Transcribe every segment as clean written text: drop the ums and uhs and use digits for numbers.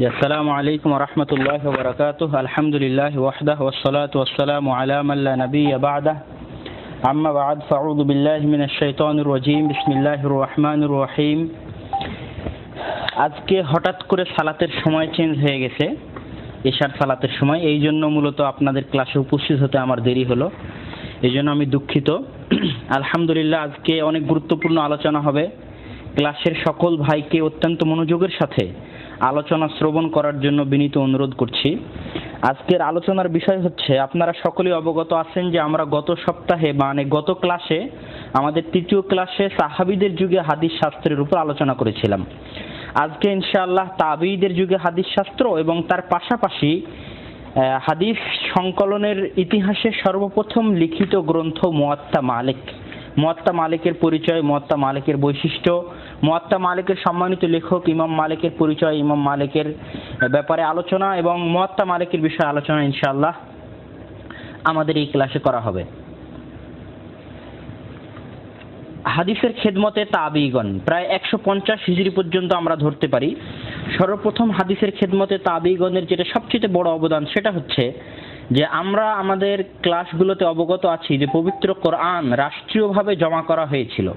আসসালামু আলাইকুম ওয়া রাহমাতুল্লাহি ওয়া বারাকাতুহু। আলহামদুলিল্লাহি ওয়াহদাহু ওয়াসসালাতু ওয়াসসালামু আলা মান লা নাবিয়্যা বা'দাহু। আম্মা বা'দ, ফাআউযু বিল্লাহি মিনাশ শাইতানির রাজীম। বিসমিল্লাহির রহমানির রহিম। আজকে হঠাৎ করে সালাতের সময় চেঞ্জ হয়ে গেছে, এশার সালাতের সময়। এই জন্য মূলত আপনাদের ক্লাসে উপস্থিত হতে আমার দেরি হলো, এই জন্য আমি দুঃখিত। আলহামদুলিল্লাহ, আজকে অনেক গুরুত্বপূর্ণ আলোচনা হবে। ক্লাসের সকল ভাইকে অত্যন্ত মনোযোগের সাথে আলোচনা শ্রবণ করার জন্য বিনীত অনুরোধ করছি। আজকের আলোচনার বিষয় হচ্ছে, আপনারা সকলেই অবগত আছেন যে আমরা গত সপ্তাহে গত ক্লাসে আমাদের তৃতীয় ক্লাসে সাহাবীদের যুগে হাদিস শাস্ত্রের উপর আলোচনা করেছিলাম। আজকে ইনশাআল্লাহ তাবিঈদের যুগে হাদিস শাস্ত্র এবং তার পাশাপাশি হাদিস সংকলনের ইতিহাসে সর্বপ্রথম লিখিত গ্রন্থ মুয়াত্তা মালিক, মুয়াত্তা মালিকের পরিচয়, মুয়াত্তা মালিকের বৈশিষ্ট্য, মুয়াত্তা মালিকের সম্মানিত লেখক ইমাম মালিকের পরিচয়, ইমাম মালিকের ব্যাপারে আলোচনা এবং মুয়াত্তা মালিকের বিষয়ে আলোচনা ইনশাআল্লাহ আমাদের এই ক্লাসে করা হবে। হাদিসের খেদমতে তাবিঈগণ প্রায় 150 হিজরি পর্যন্ত আমরা ধরতে পারি। সর্বপ্রথম হাদিসের খেদমতে তাবিঈগণের যেটা সবচেয়ে বড় অবদান, সেটা হচ্ছে যে আমরা আমাদের ক্লাসগুলোতে অবগত আছি যে পবিত্র কোরআন রাষ্ট্রীয়ভাবে জমা করা হয়েছিল।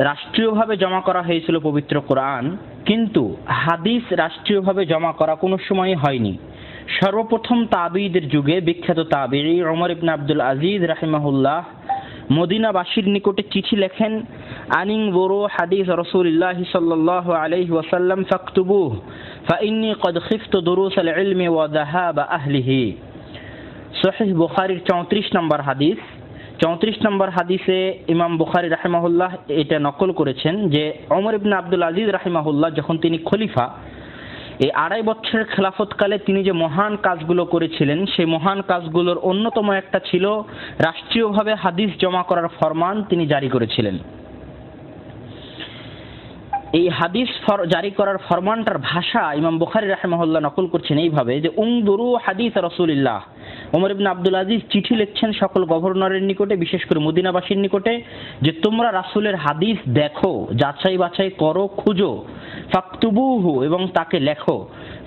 রাষ্ট্রীয়ভাবে জমা করা হয়েছিল পবিত্র কোরআন, কিন্তু হাদিস রাষ্ট্রীয়ভাবে জমা করা কোনো সময়ই হয়নি। সর্বপ্রথম তাবিঈদের যুগে বিখ্যাত তাবিঈ ওমর ইবনে আব্দুল আজিজ রাহিমাহুল্লাহ মদিনাবাসীর নিকটে চিঠি লেখেন, আনিং বরু হাদিস রাসূলুল্লাহ সাল্লাল্লাহু আলাইহি ওয়াসাল্লাম ফাকতুবুহু ফাইন্নী ক্বাদ খিফতু দুরুসাল ইলমি ওয়া যাহাবা আহলিহি। সহিহ বুখারীর 34 নম্বর হাদিস। 34 নম্বর হাদিসে ইমাম বুখারী রাহিমাহুল্লাহ এটা নকল করেছেন যে ওমর ইবনে আব্দুল আজিজ রাহিমাহুল্লাহ যখন তিনি খলিফা, এই 2.5 বছরের খেলাফতকালে তিনি যে মহান কাজগুলো করেছিলেন, সেই মহান কাজগুলোর অন্যতম একটা ছিল রাষ্ট্রীয়ভাবে হাদিস জমা করার ফরমান তিনি জারি করেছিলেন। এই হাদিস জারি করার ফরমানটার ভাষা ইমাম বুখারী রাহিমাহুল্লাহ নকল করছেন এইভাবে যে উনদুরু হাদিস রাসূলুল্লাহ। ওমর ইবনে আব্দুল আজিজ চিঠি লিখছেন সকল গভর্নরের নিকটে, বিশেষ করে মদিনাবাসীর নিকটে, যে তোমরা রাসূলের হাদিস দেখো, যাচাই বাছাই করো, খুঁজো, ফাকতুবুহু এবং তাকে লেখো,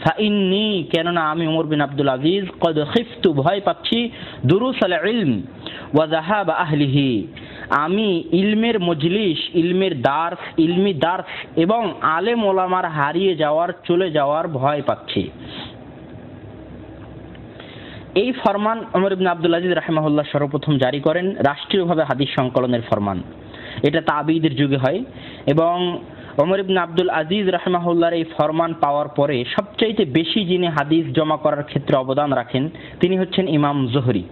ফাইন্নী কেননা আমি ওমর বিন আব্দুল আজিজ ক্বাদ খিফতু ভয় পাচ্ছি, দুরুসাল ইলম ওয়া যাহাবা আহলিহি আমি ইলমের মজলিস, ইলমের দার্স, ইলমি দার্স এবং আলেম ওলামার হারিয়ে যাওয়ার, চলে যাওয়ার ভয় পাচ্ছি। এই ফরমান ওমর ইবনে আব্দুল আজিজ রাহিমাহুল্লাহ সর্বপ্রথম জারি করেন, রাষ্ট্রীয়ভাবে হাদিস সংকলনের ফরমান। এটা তাবিঈদের যুগে হয় এবং ওমর ইবনে আব্দুল আজিজ রাহিমাহুল্লাহর এই ফরমান পাওয়ার পরে সবচাইতে বেশি যিনি হাদিস জমা করার ক্ষেত্রে অবদান রাখেন তিনি হচ্ছেন ইমাম জোহরি।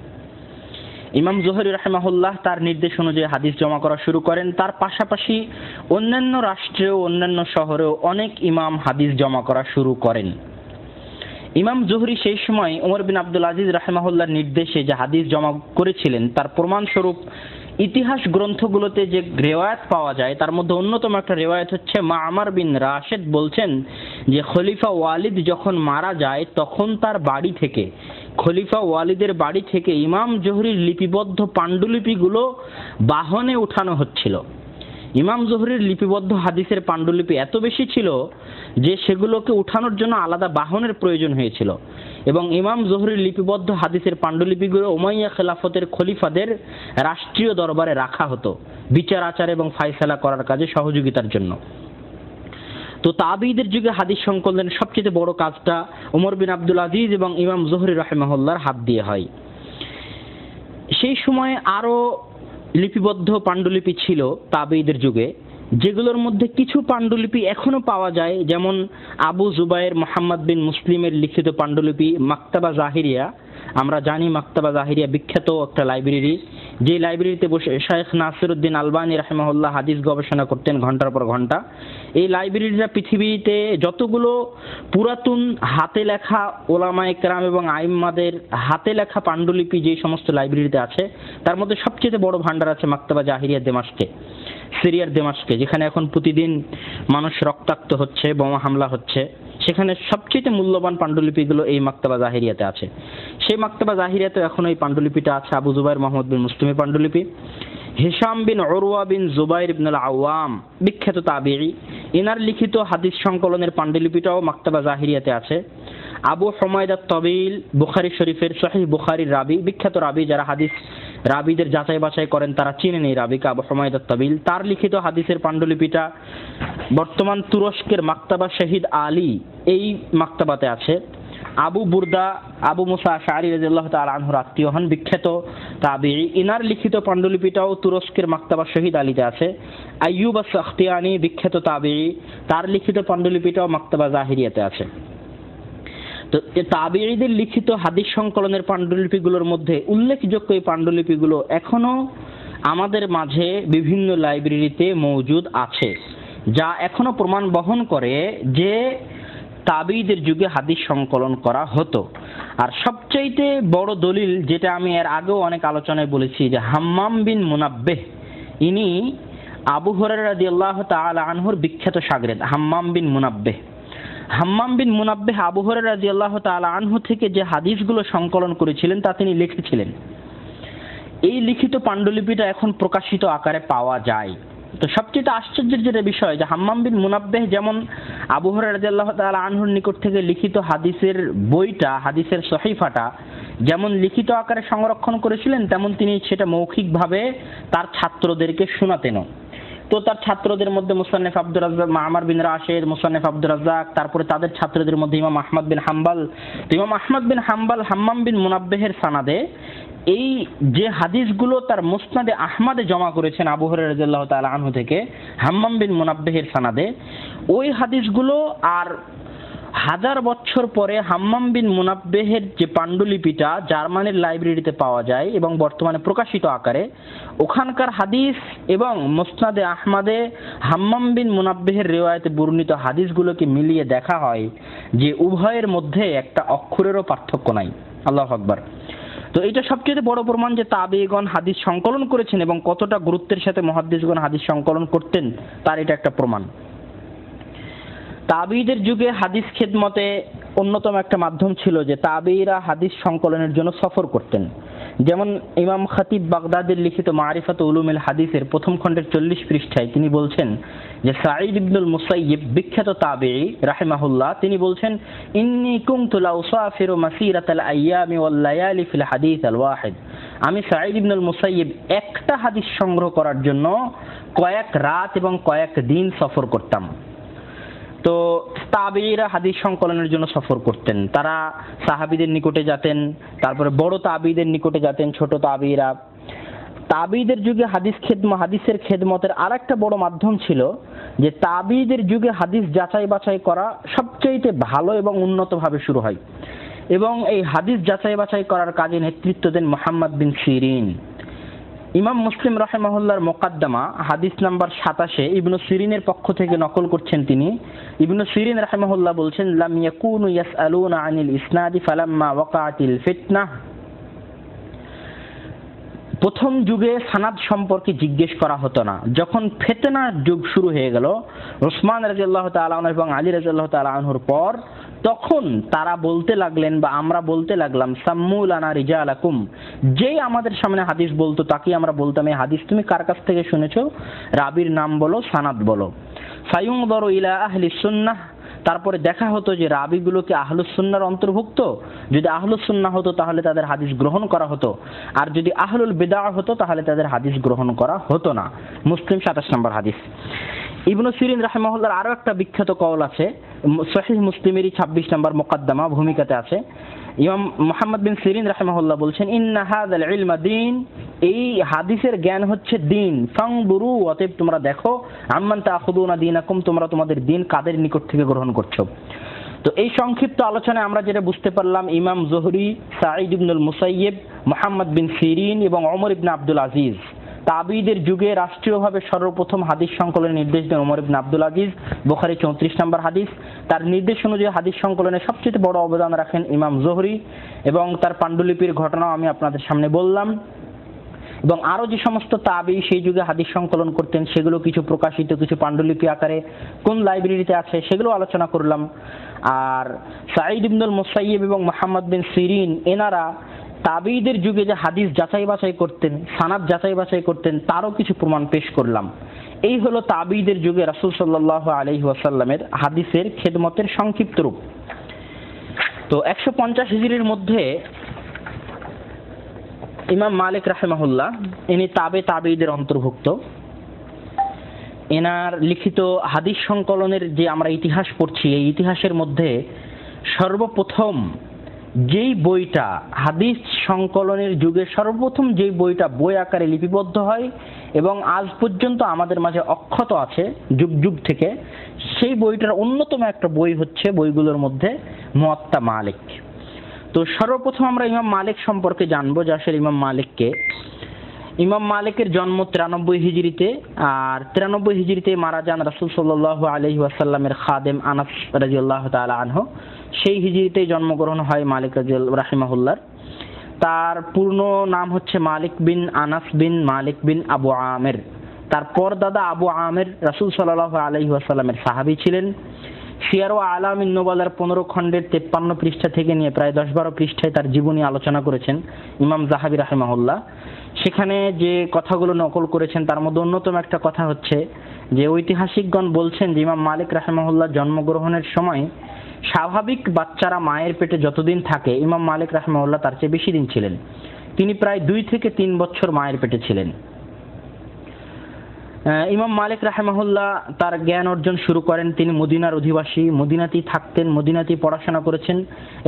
ইমাম জোহরি রাহিমাহুল্লাহ তার নির্দেশ অনুযায়ী হাদিস জমা করা শুরু করেন। তার পাশাপাশি অন্যান্য রাষ্ট্রেও, অন্যান্য শহরেও অনেক ইমাম হাদিস জমা করা শুরু করেন। ইমাম জোহরি সেই সময় ওমর বিন আব্দুল আজিজ রাহিমাহুল্লাহর নির্দেশে যে হাদিস জমা করেছিলেন, তার প্রমাণস্বরূপ ইতিহাস গ্রন্থগুলোতে যে রেওয়ায়াত পাওয়া যায়, তার মধ্যে অন্যতম একটা রেওয়ায়াত হচ্ছে মা'মার বিন রাশেদ বলছেন যে খলিফা ওয়ালিদ যখন মারা যায় তখন তার বাড়ি থেকে, খলিফা ওয়ালিদের বাড়ি থেকে ইমাম জোহরির লিপিবদ্ধ পাণ্ডুলিপিগুলো বাহনে উঠানো হচ্ছিল। ইমাম জোহরির লিপিবদ্ধ হাদিসের পাণ্ডুলিপি এত বেশি ছিল যে সেগুলোকে উঠানোর জন্য আলাদা বাহনের প্রয়োজন হয়েছিল এবং ইমাম জোহরির লিপিবদ্ধ হাদিসের পাণ্ডুলিপিগুলো উমাইয়া খেলাফতের খলিফাদের রাষ্ট্রীয় দরবারে রাখা হতো বিচার আচার এবং ফায়সালা করার কাজে সহযোগিতার জন্য। তো তাবিঈদের যুগে হাদিস সংকলনের সবচেয়ে বড় কাজটা ওমর বিন আব্দুল আজিজ এবং ইমাম জোহরি রাহিমাহুল্লাহর হাত দিয়ে হয়। সেই সময় আরো লিপিবদ্ধ পাণ্ডুলিপি ছিল তাবিঈদের যুগে, যেগুলোর মধ্যে কিছু পাণ্ডুলিপি এখনো পাওয়া যায়, যেমন আবু জুবায়ের মুহাম্মদ বিন মুসলিমের লিখিত পাণ্ডুলিপি মাকতাবা জাহিরিয়া। আমরা জানি মাকতাবা জাহিরিয়া বিখ্যাত একটা লাইব্রেরি, যে লাইব্রেরিতে বসে শাইখ নাসিরউদ্দিন আলবানী রাহিমাহুল্লাহ হাদিস গবেষণা করতেন ঘন্টার পর ঘন্টা। এই লাইব্রেরিটা পৃথিবীতে যতগুলো পুরাতন হাতে লেখা ওলামায়ে কেরাম এবং আইম্মাদের হাতে লেখা পাণ্ডুলিপি যে সমস্ত লাইব্রেরিতে আছে, তার মধ্যে সবচেয়ে বড় ভান্ডার আছে মাকতাবা জাহিরিয়া দেমাশকে, সিরিয়ার দেমাশকে, যেখানে এখন প্রতিদিন মানুষ রক্তাক্ত হচ্ছে, বোমা হামলা হচ্ছে। সেখানে সবচেয়ে মূল্যবান পাণ্ডুলিপিগুলো এই মাকতাবা জাহিরিয়াতে আছে। সেই মাকতাবা জাহিরিয়াতে এখন এই পাণ্ডুলিপিটা আছে আবু জুবায়ের মুহাম্মদ বিন মুসলিমের পাণ্ডুলিপি। হিশাম বিন উরওয়া বিন জুবাইর ইবনে আল আওয়াম বিখ্যাত তাবিঈ, এনার লিখিত হাদিস সংকলনের পাণ্ডুলিপিটাও মাকতাবা জাহিরিয়াতে আছে। আবু হুমায়দ আত-তাবিল বুখারী শরীফের সহিহ বুখারীর রাবি, বিখ্যাত রাবি, যারা হাদিস রাবিদের যাচাই বাছাই করেন তারা চিনেন এই রাবিকে, আবু হুমায়দ আত-তাবিল। তার লিখিত হাদিসের পাণ্ডুলিপিটা বর্তমান তুরস্কের মাকতাবা শহীদ আলী এই মাকতাবাতে আছে। আবু বুরদা আবু মুসা আশআরী রাদিয়াল্লাহু তাআলা আনহুর আত্মীয় হন, বিখ্যাত তাবিঈ। ইনার লিখিত পাণ্ডুলিপিটাও তুরস্কের মাকতাবা শহীদ আলীতে আছে। আইয়ুব আস-সাখতিয়ানী বিখ্যাত তাবিঈ, তার লিখিত পাণ্ডুলিপিটাও মাকতাবা জাহিরিয়াতে আছে। তো তাবিঈদের লিখিত হাদিস সংকলনের পাণ্ডুলিপিগুলোর মধ্যে উল্লেখযোগ্য এই পাণ্ডুলিপিগুলো এখনো আমাদের মাঝে বিভিন্ন লাইব্রেরিতে মওজুদ আছে, যা এখনো প্রমাণ বহন করে যে তাবিঈদের যুগে হাদিস সংকলন করা হতো। আর সবচাইতে বড় দলিল, যেটা আমি এর আগেও অনেক আলোচনায় বলেছি, যে হাম্মাম বিন মুনাব্বিহ, ইনি আবু হুরায়রা রাদিয়াল্লাহু তাআলা আনহুর বিখ্যাত শাগরেদ হাম্মাম বিন মুনাব্বিহ। হাম্মাম বিন মুনাব্বিহ আবু হুরায়রা রাদিয়াল্লাহু তাআলা আনহু থেকে যে হাদিসগুলো সংকলন করেছিলেন তা তিনি লিখেছিলেন। এই লিখিত পাণ্ডুলিপিটা এখন প্রকাশিত আকারে পাওয়া যায়। তো সবচেয়ে আশ্চর্যের যেটা বিষয়, যে হাম্মাম বিন মুনাব্বিহ যেমন আবু হুরায়রা রাদিয়াল্লাহু তাআলা আনহুর নিকট থেকে লিখিত হাদিসের বইটা, হাদিসের সহিফাটা যেমন লিখিত আকারে সংরক্ষণ করেছিলেন, তেমন তিনি সেটা মৌখিকভাবে তার ছাত্রদেরকে শোনাতেনও। তো তার ছাত্রদের মধ্যে মুসান্নিফ আব্দুর রাজ্জাক, মা'মার বিন রাশিদ, মুসান্নিফ আব্দুর রাজ্জাক, তারপরে তাদের ছাত্রদের মধ্যে ইমাম আহমদ বিন হাম্বল। ইমাম আহমদ বিন হাম্বল হাম্মাম বিন মুনাব্বিহের সানাদে এই যে হাদিসগুলো তার মুসনাদে আহমদে জমা করেছেন আবু হুরায়রা রাদিয়াল্লাহু তাআলা আনহু থেকে হাম্মাম বিন মুনাব্বিহের সানাদে, ওই হাদিসগুলো আর 1000 বছর পরে হাম্মাম বিন মুনাব্বিহের যে পাণ্ডুলিপিটা জার্মানির লাইব্রেরিতে পাওয়া যায় এবং বর্তমানে প্রকাশিত আকারে, ওখানকার হাদিস এবং মুসনাদে আহমদে হাম্মাম বিন মুনাব্বিহের রিওয়ায়াতে বর্ণিত হাদিসগুলোকে মিলিয়ে দেখা হয় যে উভয়ের মধ্যে একটা অক্ষরেরও পার্থক্য নাই। আল্লাহু আকবার। তো এটা সবচেয়ে বড় প্রমাণ যে তাবেঈগণ হাদিস সংকলন করেছেন এবং কতটা গুরুত্বের সাথে মুহাদ্দিসগণ হাদিস সংকলন করতেন তার এটা একটা প্রমাণ। তাবেঈদের যুগে হাদিস খেদমতে অন্যতম একটা মাধ্যম ছিল যে তাবেঈরা হাদিস সংকলনের জন্য সফর করতেন। যেমন ইমাম খতিব বাগদাদির লিখিত মারিফাত উলুমিল হাদিসের প্রথম খণ্ডের 40 পৃষ্ঠায় তিনি বলছেন যে সাঈদ ইবনুল মুসাইয়িব বিখ্যাত তাবেঈ রাহিমাহুল্লাহ, তিনি বলছেন, ইন্নী কুনতু লা উসাফিরু মাসিরাতাল আইয়ামি ওয়াল লায়ালি ফিল হাদিস আল ওয়াহিদ। আমি সাঈদ ইবনুল মুসাইয়িব একটা হাদিস সংগ্রহ করার জন্য কয়েক রাত এবং কয়েক দিন সফর করতাম। তো তাবেঈরা হাদিস সংকলনের জন্য সফর করতেন। তারা সাহাবীদের নিকটে যেতেন, তারপরে বড় তাবেঈদের নিকটে যেতেন ছোট তাবেঈরা। তাবেঈদের যুগে হাদিসের খেদমতের আরেকটা বড় মাধ্যম ছিল যে তাবেঈদের যুগে হাদিস যাচাই বাছাই করা সবচেয়ে ভালো এবং উন্নতভাবে শুরু হয়, এবং এই হাদিস যাচাই বাছাই করার কাজে নেতৃত্ব দেন মুহাম্মদ বিন সিরিন। ইমাম মুসলিম রাহিমাহুল্লাহর মুকাদ্দামা হাদিস নাম্বার 27 ইবনু সিরিনের পক্ষ থেকে নকল করছেন তিনি। ইবনু সিরিন রাহিমাহুল্লাহ বলছেন, লাম ইয়াকুনু ইয়াসআলুনা আনিল ইসনাদি ফালাম্মা ওয়াকাআতিল ফিতনাহ। প্রথম যুগে সানাদ সম্পর্কে জিজ্ঞেস করা হতো না। যখন ফিতনার যুগ শুরু হয়ে গেল উসমান রাদিয়াল্লাহু তাআলা আনহু এবং আলী রাদিয়াল্লাহু তাআলা আনহুর পর, তখন তারা বলতে লাগলেন বা আমরা বলতে লাগলাম, সাম্মু লানা রিজালাকুম, যেই আমাদের সামনে হাদিস বলতো তাকে আমরা বলতাম, এই হাদিস তুমি কার কাছ থেকে শুনেছো, রাবির নাম বলো, সানাদ বলো। ফায়ুনযরু ইলা আহলি সুন্নাহ, তারপরে দেখা হতো যে রাবিগুলো কি আহলুস সুন্নাহর অন্তর্ভুক্ত। যদি আহলুস সুন্নাহ হতো তাহলে তাদের হাদিস গ্রহণ করা হতো, আর যদি আহলুল বিদআহ হতো তাহলে তাদের হাদিস গ্রহণ করা হতো না। মুসলিম 27 নম্বর হাদিস। ইবনু সিরিন রাহিমাহুল্লাহর আরো একটা বিখ্যাত কওল আছে, সহিহ মুসলিমেরই 26 নম্বর মুকাদ্দামা ভূমিকাতে আছে। ইমাম মুহাম্মদ বিন সিরিন রাহিমাহুল্লাহ বলছেন, ইন্না হাযাল ইলমা দীন, এই হাদিসের জ্ঞান হচ্ছে দ্বীন। ফানজুরু, অতএব তোমরা দেখো, আম্মান তাখুদুনা দীনাকুম, তোমরা তোমাদের দ্বীন কাদের নিকট থেকে গ্রহণ করছো। তো এই সংক্ষিপ্ত আলোচনায় আমরা যেটা বুঝতে পারলাম, ইমাম জোহরি, সাঈদ ইবনুল মুসাইয়িব, মুহাম্মদ বিন সিরিন এবং ওমর ইবনে আব্দুল আজিজ তাবেঈদের যুগে রাষ্ট্রীয়ভাবে সর্বপ্রথম হাদিস সংকলনের নির্দেশ দেন ওমর ইবনে আব্দুল আজিজ। বুখারী 34 নম্বর হাদিস। তার নির্দেশ অনুযায়ী হাদিস সংকলনে সবচেয়ে বড় অবদান রাখেন ইমাম জোহরি, এবং তার পাণ্ডুলিপির ঘটনাও আমি আপনাদের সামনে বললাম। এবং আরো যে সমস্ত তাবেঈ সেই যুগে হাদিস সংকলন করতেন সেগুলো কিছু প্রকাশিত, কিছু পাণ্ডুলিপি আকারে কোন লাইব্রেরিতে আছে সেগুলো আলোচনা করলাম। আর সাঈদ ইবনুল মুসাইয়িব এবং মুহাম্মদ বিন সিরিন এনারা তাবেঈদের যুগে যে হাদিস যাচাই বাছাই করতেন, সানাদ যাচাই বাছাই করতেন, তারও কিছু প্রমাণ পেশ করলাম। এই হলো তাবিঈদের যুগে রাসূল সাল্লাল্লাহু আলাইহি ওয়াসাল্লামের হাদিসের খেদমতের সংক্ষিপ্ত রূপ। তো 150 হিজরির মধ্যে ইমাম মালিক রাহিমাহুল্লাহ, ইনি তাবিঈদের অন্তর্ভুক্ত। এনার লিখিত হাদিস সংকলনের যে আমরা ইতিহাস পড়ছি, এই ইতিহাসের মধ্যে সর্বপ্রথম যেই বইটা হাদিস সংকলনের যুগে সর্বপ্রথম যেই বইটা বই আকারে লিপিবদ্ধ হয় এবং আজ পর্যন্ত আমাদের মাঝে অক্ষত আছে যুগ যুগ থেকে, সেই বইটার অন্যতম একটা বই হচ্ছে বইগুলোর মধ্যে মুয়াত্তা মালিক। তো সর্বপ্রথম আমরা ইমাম মালিক সম্পর্কে জানবো যে আসলে ইমাম মালিককে। ইমাম মালিকের জন্ম 93 হিজরিতে, আর 93 হিজরিতে মারা যান রাসূল সাল্লাল্লাহু আলাইহি ওয়াসাল্লামের খাদেম আনাস রাদিয়াল্লাহু তাআলা আনহু। সেই হিজরিতেই জন্মগ্রহণ হয় মালিক রাহিমাহুল্লাহর। তার পূর্ণ নাম হচ্ছে মালিক বিন আনাস বিন মালিক বিন আবু আমের। তার পরদাদা আবু আমের রাসূল সাল্লাল্লাহু আলাইহি ওয়াসাল্লামের সাহাবী ছিলেন। সিয়ার ও আলামিন নুবালার 15 খণ্ডের 53 পৃষ্ঠা থেকে নিয়ে প্রায় 10-12 পৃষ্ঠায় তার জীবনী আলোচনা করেছেন ইমাম যাহাবী রাহিমাহুল্লাহ। সেখানে যে কথাগুলো নকল করেছেন তার মধ্যে অন্যতম একটা কথা হচ্ছে যে ঐতিহাসিকগণ বলছেন যে ইমাম মালিক রাহিমাহুল্লাহ জন্মগ্রহণের সময় স্বাভাবিক বাচ্চারা মায়ের পেটে যতদিন থাকে ইমাম মালিক রাহিমাহুল্লাহ তার চেয়ে বেশি দিন ছিলেন। তিনি প্রায় 2 থেকে 3 বছর মায়ের পেটে ছিলেন। ইমাম মালিক রাহিমাহুল্লাহ তার জ্ঞান অর্জন শুরু করেন, তিনি মদিনার অধিবাসী, মদিনাতেই থাকতেন, মদিনাতেই পড়াশোনা করেছেন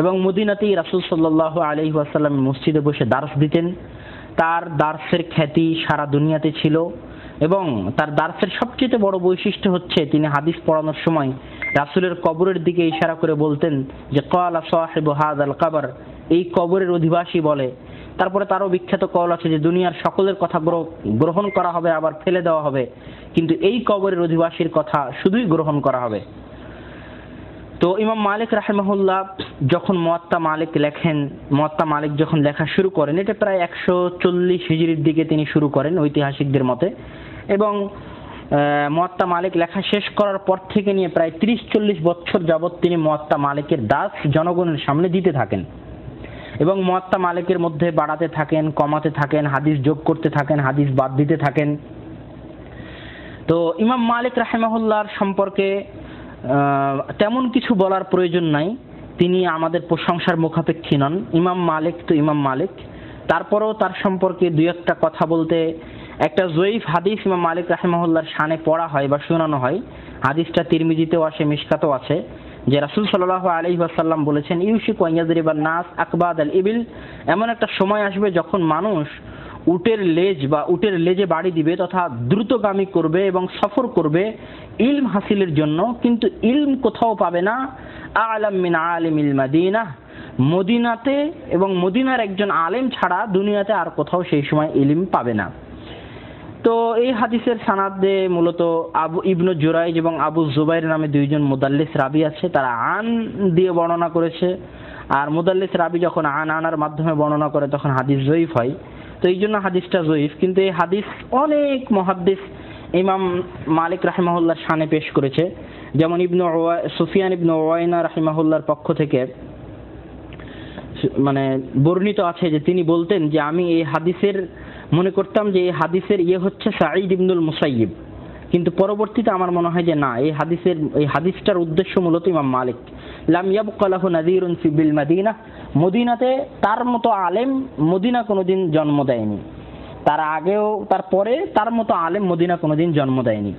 এবং মদিনাতেই রাসূল সাল্লাল্লাহু আলাইহি ওয়াসাল্লাম মসজিদে বসে দার্স দিতেন। তার দার্সের খ্যাতি সারা দুনিয়াতে ছিল এবং তার দার্সের সবচেয়ে বড় বৈশিষ্ট্য হচ্ছে তিনি হাদিস পড়ানোর সময় রাসূলের কবরের দিকে ইশারা করে বলতেন যে ক্বালা সাহিবু হাযাল কবর, এই কবরের অধিবাসী বলে। তারপরে তারও বিখ্যাত কওল আছে যে দুনিয়ার সকলের কথা গ্রহণ করা হবে আবার ফেলে দেওয়া হবে, কিন্তু এই কবরের অধিবাসীর কথা শুধুই গ্রহণ করা হবে। তো ইমাম মালিক রাহিমাহুল্লাহ যখন মুয়াত্তা মালিক লেখেন, মুয়াত্তা মালিক যখন লেখা শুরু করেন, এটা প্রায় 140 হিজরির দিকে তিনি শুরু করেন ঐতিহাসিকদের মতে, এবং মুয়াত্তা মালিক লেখা শেষ করার পর থেকে নিয়ে প্রায় 30-40 বছর যাবৎ তিনি মুয়াত্তা মালিকের দাস জনগণের সামনে দিতে থাকেন এবং মুয়াত্তা মালিকের মধ্যে বাড়াতে থাকেন, কমাতে থাকেন, হাদিস যোগ করতে থাকেন, হাদিস বাদ দিতে থাকেন। তো ইমাম মালিক রাহিমাহুল্লাহর সম্পর্কে তেমন কিছু বলার প্রয়োজন নাই, তিনি আমাদের প্রশংসার মুখাপেক্ষী নন। ইমাম মালিক তো ইমাম মালিক। তারপরেও তার সম্পর্কে দুই একটা কথা বলতে, একটা জয়ীফ হাদিস ইমাম মালিক রাহিমাহুল্লাহর শানে পড়া হয় বা শোনানো হয়। হাদিসটা তিরমিজিতেও আসে, মিশকাতেও আছে, যে রাসূল সাল্লাল্লাহু আলাইহি ওয়াসাল্লাম বলেছেন ইউশিকু আন ইয়াযরিবান নাস আকবাদাল ইবিল, এমন একটা সময় আসবে যখন মানুষ উটের লেজ বা উটের লেজে বাড়ি দিবে তথা দ্রুতগামী করবে এবং সফর করবে ইলম হাসিলের জন্য, কিন্তু ইলম কোথাও পাবে না আ'লাম মিন আলিমিল মাদিনা, মদিনাতে এবং মদিনার একজন আলেম ছাড়া দুনিয়াতে আর কোথাও সেই সময় ইলম পাবে না। তো এই হাদিসের সানাদে মূলত আবু ইবনু জুরাইজ এবং আবু জুবাইর নামে দুইজন মুদাল্লিস রাবি আছে, তারা আন দিয়ে বর্ণনা করেছে। আর মুদাল্লিস রাবি যখন আনার মাধ্যমে বর্ণনা করে তখন হাদিস জয়ীফ হয়, তো এই জন্য হাদিসটা জয়ীফ। কিন্তু এই হাদিস অনেক মুহাদ্দিস ইমাম মালিক রাহিমাহুল্লাহর শানে পেশ করেছে, যেমন সুফিয়ান ইবনু উয়াইনা রাহিমাহুল্লাহর পক্ষ থেকে মানে বর্ণিত আছে যে তিনি বলতেন যে আমি এই হাদিসের মনে করতাম যে এই হাদিসের হচ্ছে সাঈদ ইবনুল মুসাইয়িব, কিন্তু পরবর্তীতে আমার মনে হয় যে না, এই হাদিসটার উদ্দেশ্য মূলত ইমাম মালিক। লাম ইয়াবকা লাহু নাযীরুন ফি বিল মাদিনা, মদিনাতে তার মতো আলেম মদিনা কোনোদিন জন্ম দেয়নি, তার আগেও তার পরে তার মতো আলেম মদিনা কোনোদিন জন্ম দেয়নি।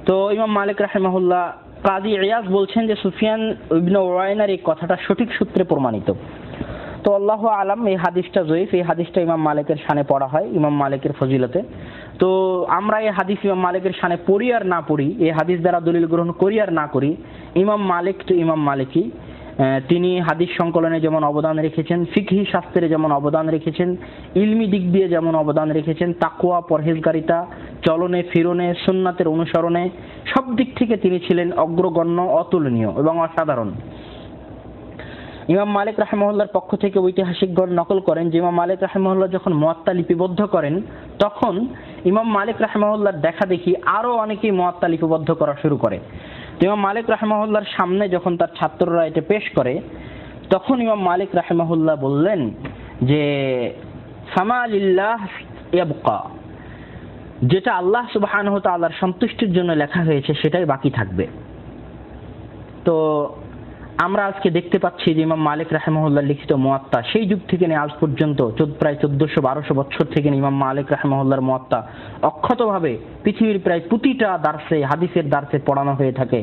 তো ইমাম মালিক রাহিমাহুল্লাহ, কাজী ইয়াজ বলছেন যে সুফিয়ান ইবনু উয়াইনার এই কথাটা সঠিক সূত্রে প্রমাণিত। তো আল্লাহু আলাম, এই হাদিসটা জয়ীফ, এই হাদিসটা ইমাম মালিকের শানে পড়া হয় ইমাম মালিকের ফজিলতে। তো আমরা এই হাদিস ইমাম মালিকের শানে পড়ি আর না পড়ি, এই হাদিস দ্বারা দলিল গ্রহণ করি আর না করি, ইমাম মালিক তো ইমাম মালিকই। তিনি হাদিস সংকলনে যেমন অবদান রেখেছেন, ফিকহি শাস্ত্রে যেমন অবদান রেখেছেন, ইলমি দিক দিয়ে যেমন অবদান রেখেছেন, তাকওয়া, পরহেজগারিতা, চলনে ফিরনে, সুন্নাতের অনুসরণে, সব দিক থেকে তিনি ছিলেন অগ্রগণ্য, অতুলনীয় এবং অসাধারণ। ইমাম মালিক রাহিমাহুল্লাহর পক্ষ থেকে ঐতিহাসিকগণ নকল করেন যে ইমাম মালিক রাহিমাহুল্লাহ যখন মুয়াত্তা লিপিবদ্ধ করেন তখন ইমাম মালিক রাহিমাহুল্লাহর দেখা দেখি আরো অনেকেই মুয়াত্তা লিপিবদ্ধ করা শুরু করে। ইমাম মালিক রাহিমাহুল্লাহর সামনে যখন তার ছাত্ররা এটা পেশ করে তখন ইমাম মালিক রাহিমাহুল্লাহ বললেন যে ফামা লিল্লাহ ইয়াবকা, যেটা আল্লাহ সুবহানাহু ওয়া তাআলার সন্তুষ্টির জন্য লেখা হয়েছে সেটাই বাকি থাকবে। তো আমরা আজকে দেখতে পাচ্ছি যে ইমাম মালিক রাহিমাহুল্লাহ লিখিত মুয়াত্তা সেই যুগ থেকে নিয়ে আজ পর্যন্ত প্রায় 1400-1200 বছর থেকে ইমাম মালিক রাহিমাহুল্লাহর মুয়াত্তা অক্ষতভাবে পৃথিবীর প্রায় প্রতিটা দার্সে, হাদিসের দার্সে পড়ানো হয়ে থাকে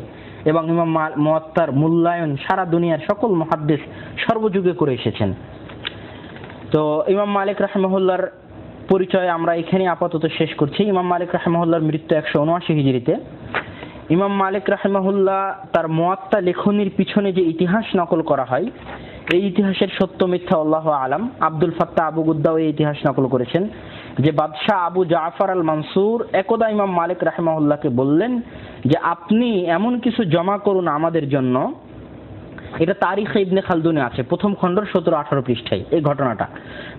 এবং ইমাম মুয়াত্তার মূল্যায়ন সারা দুনিয়ার সকল মুহাদ্দিস সর্বযুগে করে এসেছেন। তো ইমাম মালিক রাহিমাহুল্লাহর পরিচয় আমরা এখানে আপাতত শেষ করছি। ইমাম মালিক রাহিমাহুল্লাহর মৃত্যু 179 হিজরিতে। ইমাম মালিক রাহিমাহুল্লাহ তার মুয়াত্তা লেখনির পিছনে যে ইতিহাস নকল করা হয়, এই ইতিহাসের সত্য মিথ্যা আল্লাহু আলাম। আব্দুল ফাত্তাহ আবু গুদ্দাও এই ইতিহাস নকল করেছেন যে বাদশাহ আবু জাফর আল মানসুর একদা ইমাম মালিক রাহিমাহুল্লাহকে বললেন যে আপনি এমন কিছু জমা করুন আমাদের জন্য। এটা তারিখ ইবনে খালদুনে আছে, প্রথম খণ্ডর 17-18 পৃষ্ঠায় এই ঘটনাটা,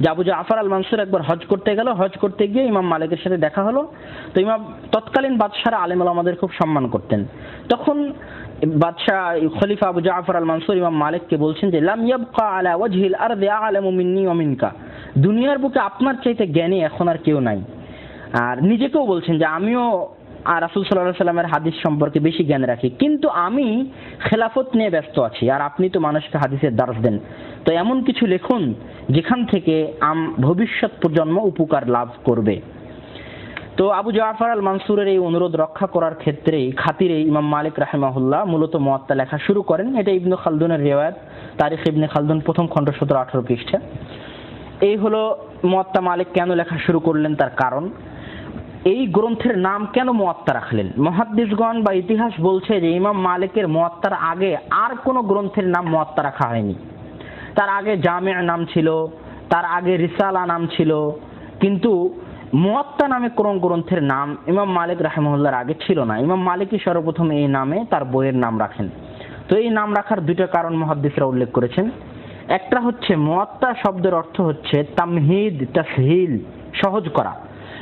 যে আবু জাফর আল মানসুর একবার হজ করতে গেল, হজ করতে গিয়ে ইমাম মালিকের সাথে দেখা হলো। তো ইমাম তৎকালীন বাদশাহরা আলেম ওলামাদের খুব সম্মান করতেন। তখন বাদশাহ খলিফা আবু জাফর আল মানসুর ইমাম মালিককে বলছেন যে লাম ইয়াবকা আলা ওয়াজহিল আরদি আ'লামু মিন্নি ওয়া মিনকা, দুনিয়ার বুকে আপনার চাইতে জ্ঞানী এখন আর কেউ নাই। আর নিজেকেও বলছেন যে আমিও রাসূল সাল্লাল্লাহু আলাইহি ওয়াসাল্লামের হাদিস সম্পর্কে বেশি জ্ঞান রাখি, কিন্তু আমি খেলাফত নিয়ে ব্যস্ত আছি, আর আপনি তো মানুষকে হাদিসের দার্স দেন। তো এমন কিছু লিখুন যেখান থেকে ভবিষ্যৎ প্রজন্ম উপকার লাভ করবে। তো আবু জাফর আল মানসুরের এই অনুরোধ রক্ষা করার ক্ষেত্রে খাতিরে ইমাম মালিক রাহিমাহুল্লাহ মূলত মুয়াত্তা লেখা শুরু করেন। এটা ইবনে খালদুনের রিওয়ায়াত, তারিখ ইবনে খালদুন প্রথম খণ্ড 17-18 পৃষ্ঠা। এই হলো মুয়াত্তা মালিক কেন লেখা শুরু করলেন তার কারণ। এই গ্রন্থের নাম কেন মুয়াত্তা রাখলেন? মুহাদ্দিসগণ বা ইতিহাস বলছে যে ইমাম মালিকের মুয়াত্তার আগে আর কোনো গ্রন্থের নাম মুয়াত্তা রাখা হয়নি। তার আগে জামি' নাম ছিল, তার আগে রিসালা নাম ছিল, কিন্তু মুয়াত্তা নামে কোন গ্রন্থের নাম ইমাম মালিক রাহিমাহুল্লাহর আগে ছিল না। ইমাম মালিকই সর্বপ্রথম এই নামে তার বইয়ের নাম রাখেন। তো এই নাম রাখার দুটো কারণ মুহাদ্দিসরা উল্লেখ করেছেন। একটা হচ্ছে মুয়াত্তা শব্দের অর্থ হচ্ছে তামহিদ, তাসহিল, সহজ করা।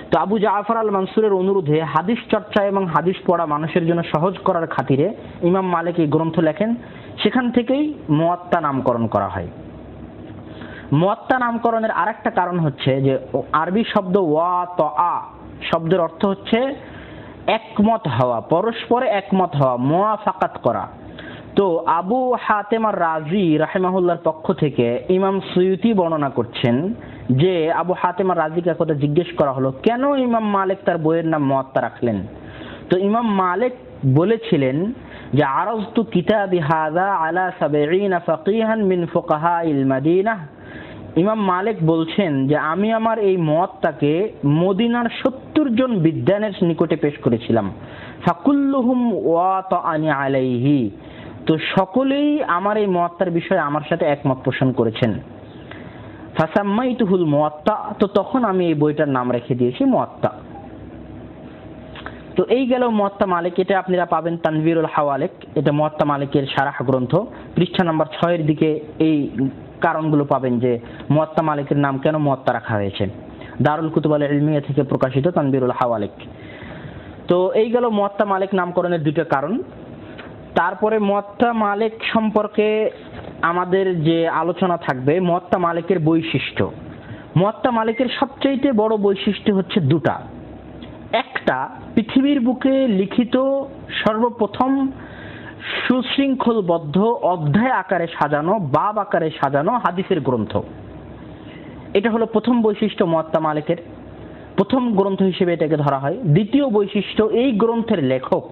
তো আবু জাফর আল মানসুরের অনুরোধে হাদিস চর্চা এবং হাদিস পড়া মানুষের জন্য সহজ করার খাতিরে ইমাম মালিক এই গ্রন্থ লেখেন। সেখান থেকেই মুয়াত্তা নামকরণ করা হয়। মুয়াত্তা নামকরণের আরেকটা কারণ হচ্ছে যে আরবি শব্দ ওয়াতা শব্দের অর্থ হচ্ছে একমত হওয়া, পরস্পরে একমত হওয়া, মুওয়াফাকাত করা। তো আবু হাতেম আর রাজি রাহিমাহুল্লাহর পক্ষ থেকে ইমাম সুয়ুতি বর্ণনা করছেন যে আবু হাতেম আর রাজিকে কথা জিজ্ঞেস করা হলো কেন ইমাম মালিক তার বইয়ের নাম মুয়াত্তা রাখলেন। তো ইমাম মালিক বলেছিলেন যে আরাজতু কিতাবি হাযা আলা 70 ফাকিহান মিন ফুকাহাইল মাদিনাহ। ইমাম মালিক বলছেন যে আমি আমার এই মুয়াত্তাকে মদিনার 70 জন বিদ্বানের নিকটে পেশ করেছিলাম। ফাকুল্লুহুম ওয়াতাআনি আলাইহি, তো সকলেই আমার এই মুয়াত্তার বিষয়ে আমার সাথে একমত পোষণ করেছেন। ফাসাম্মাইতুহুল মুয়াত্তা, তো তখন আমি এই বইটার নাম রেখে দিয়েছি মুয়াত্তা। তো এই গেল মুয়াত্তা মালিক। এটা আপনারা পাবেন তানভীরুল হাওয়ালিক, এটা মুয়াত্তা মালিকের শারাহ গ্রন্থ, পৃষ্ঠা নাম্বার 6 এর দিকে এই কারণগুলো পাবেন যে মুয়াত্তা মালিকের নাম কেন মুয়াত্তা রাখা হয়েছে। দারুল কুতুব আল ইলমিয়া থেকে প্রকাশিত তানভীরুল হাওয়ালিক। তো এই গেল মুয়াত্তা মালিক নামকরণের দুটো কারণ। তারপরে মুয়াত্তা মালিক সম্পর্কে আমাদের যে আলোচনা থাকবে মুয়াত্তা মালিকের বৈশিষ্ট্য। মুয়াত্তা মালিকের সবচেয়ে বড় বৈশিষ্ট্য হচ্ছে দুটা। একটা, পৃথিবীর বুকে লিখিত সর্বপ্রথম সুশৃঙ্খলবদ্ধ অধ্যায় আকারে সাজানো, বাব আকারে সাজানো হাদিসের গ্রন্থ। এটা হলো প্রথম বৈশিষ্ট্য মুয়াত্তা মালিকের, প্রথম গ্রন্থ হিসেবে এটাকে ধরা হয়। দ্বিতীয় বৈশিষ্ট্য, এই গ্রন্থের লেখক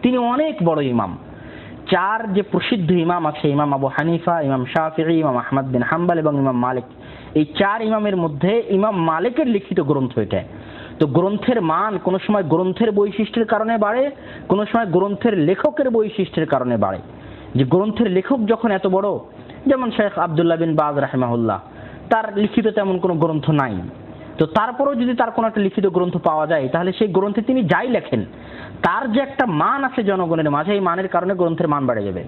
তিনি অনেক বড় ইমাম। চার যে প্রসিদ্ধ ইমাম আছে, ইমাম আবু হানিফা, ইমাম শাফিঈ, ইমাম আহমদ বিন হাম্বল এবং ইমাম মালিক, এই চার ইমামের মধ্যে ইমাম মালিকের লিখিত গ্রন্থ এটা। তো গ্রন্থের মান কোনো সময় গ্রন্থের বৈশিষ্ট্যের কারণে বাড়ে, কোনো সময় গ্রন্থের লেখকের বৈশিষ্ট্যের কারণে বাড়ে। যে গ্রন্থের লেখক যখন এত বড়, যেমন শেখ আব্দুল্লাহ বিন বাজ রাহিমাহুল্লাহ, তার লিখিত তেমন কোনো গ্রন্থ নাই, তো তারপরেও যদি তার কোনো একটা লিখিত গ্রন্থ পাওয়া যায় তাহলে সেই গ্রন্থে তিনি যাই লেখেন তার যে একটা মান আছে জনগণের মাঝে, এই মানের কারণে গ্রন্থের মান বেড়ে যাবে।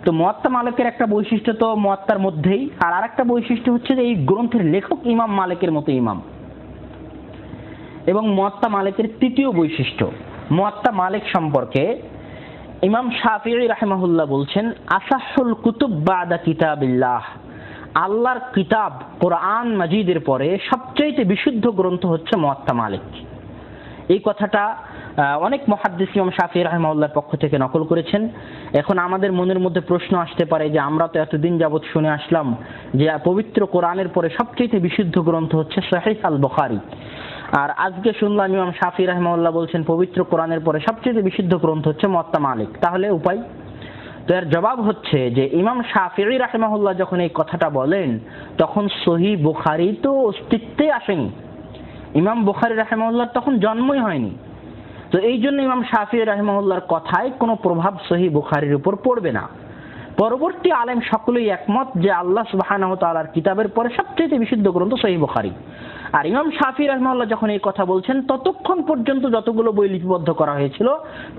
তো মুয়াত্তা মালিকের একটা বৈশিষ্ট্য তো মুয়াত্তার মধ্যেই, আর আরেকটা বৈশিষ্ট্য হচ্ছে যে এই গ্রন্থের লেখক ইমাম মালিকের মতো ইমাম। এবং মুয়াত্তা মালিকের তৃতীয় বৈশিষ্ট্য, মুয়াত্তা মালিক সম্পর্কে ইমাম শাফিঈ রাহিমাহুল্লাহ বলছেন আসাহুল কুতুব বাদা কিতাবিল্লাহ, আল্লাহর কিতাব কোরআন মাজিদের পরে সবচেয়ে বিশুদ্ধ গ্রন্থ হচ্ছে মুয়াত্তা মালিক। এই কথাটা অনেক মুহাদ্দিস ইমাম শাফিঈ রাহিমাহুল্লাহর পক্ষ থেকে নকল করেছেন। এখন আমাদের মনের মধ্যে প্রশ্ন আসতে পারে যে আমরা তো এতদিন যাবৎ শুনে আসলাম যে পবিত্র কোরআনের পরে সবচেয়ে বিশুদ্ধ গ্রন্থ হচ্ছে সহিহ আল বুখারী, আর আজকে শুনলাম ইমাম শাফিঈ রাহিমাহুল্লাহ বলছেন পবিত্র কোরআনের পরে সবচেয়ে বিশুদ্ধ গ্রন্থ হচ্ছে মুয়াত্তা মালিক, তাহলে উপায়? তো এর জবাব হচ্ছে যে ইমাম শাফিঈ রাহিমাহুল্লাহ যখন এই কথাটা বলেন তখন সহিহ বুখারী তো অস্তিত্বে আসেনি, ইমাম বুখারী রাহিমাহুল্লাহর তখন জন্মই হয়নি। তো এই জন্য ইমাম শাফিঈ রাহিমাহুল্লাহর কথায় কোনো প্রভাব সহিহ বুখারীর উপর পড়বে না। পরবর্তী আলেম সকলেই একমত যে আল্লাহ সুবহানাহু ওয়া তাআলার কিতাবের পরে সবচেয়ে বিশুদ্ধ গ্রন্থ সহিহ বুখারী। আর ইমাম শাফিঈ রাহিমাহুল্লাহ যখন এই কথা বলছেন ততক্ষণ পর্যন্ত যতগুলো বই লিপিবদ্ধ করা হয়েছিল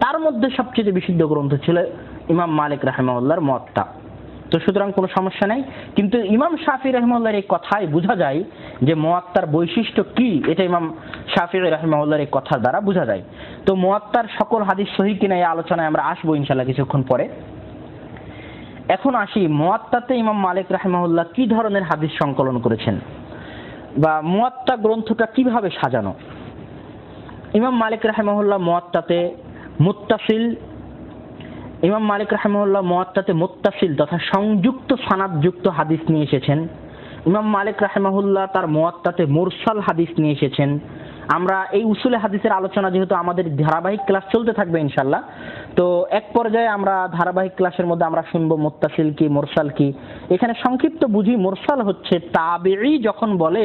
তার মধ্যে সবচেয়ে বিশুদ্ধ গ্রন্থ ছিল ইমাম মালিক রাহিমাহুল্লাহর মুয়াত্তা। তো সুতরাং কোনো সমস্যা নেই, কিন্তু ইমাম শাফিঈ রাহিমাহুল্লাহর এই কথায় বোঝা যায় যে মুয়াত্তার বৈশিষ্ট্য কি, এটা ইমাম শাফিঈ রাহিমাহুল্লাহর এই কথার দ্বারা বোঝা যায়। তো মুয়াত্তার সকল হাদিস সহিহ কিনা এই আলোচনায় আমরা আসবো ইনশাআল্লাহ কিছুক্ষণ পরে। এখন আসি মুয়াত্তাতে ইমাম মালিক রাহিমাহুল্লাহ কি ধরনের হাদিস সংকলন করেছেন বা মুয়াত্তা গ্রন্থটা কিভাবে সাজানো। ইমাম মালিক রাহিমাহুল্লাহ মুয়াত্তাতে মুত্তাসিল তথা সংযুক্ত সানাদযুক্ত হাদিস নিয়ে এসেছেন। ইমাম মালিক রাহিমাহুল্লাহ তার মুয়াত্তাতে মুরসাল হাদিস নিয়ে এসেছেন। আমরা এই উসুলে হাদিসের আলোচনা যেহেতু আমাদের ধারাবাহিক ক্লাস চলতে থাকবে ইনশাআল্লাহ, তো এক পর্যায়ে আমরা ধারাবাহিক ক্লাসের মধ্যে আমরা শুনবো মুত্তাসিল কি মুরসাল কি। এখানে সংক্ষিপ্ত বুঝি, মুরসাল হচ্ছে তাবেঈ যখন বলে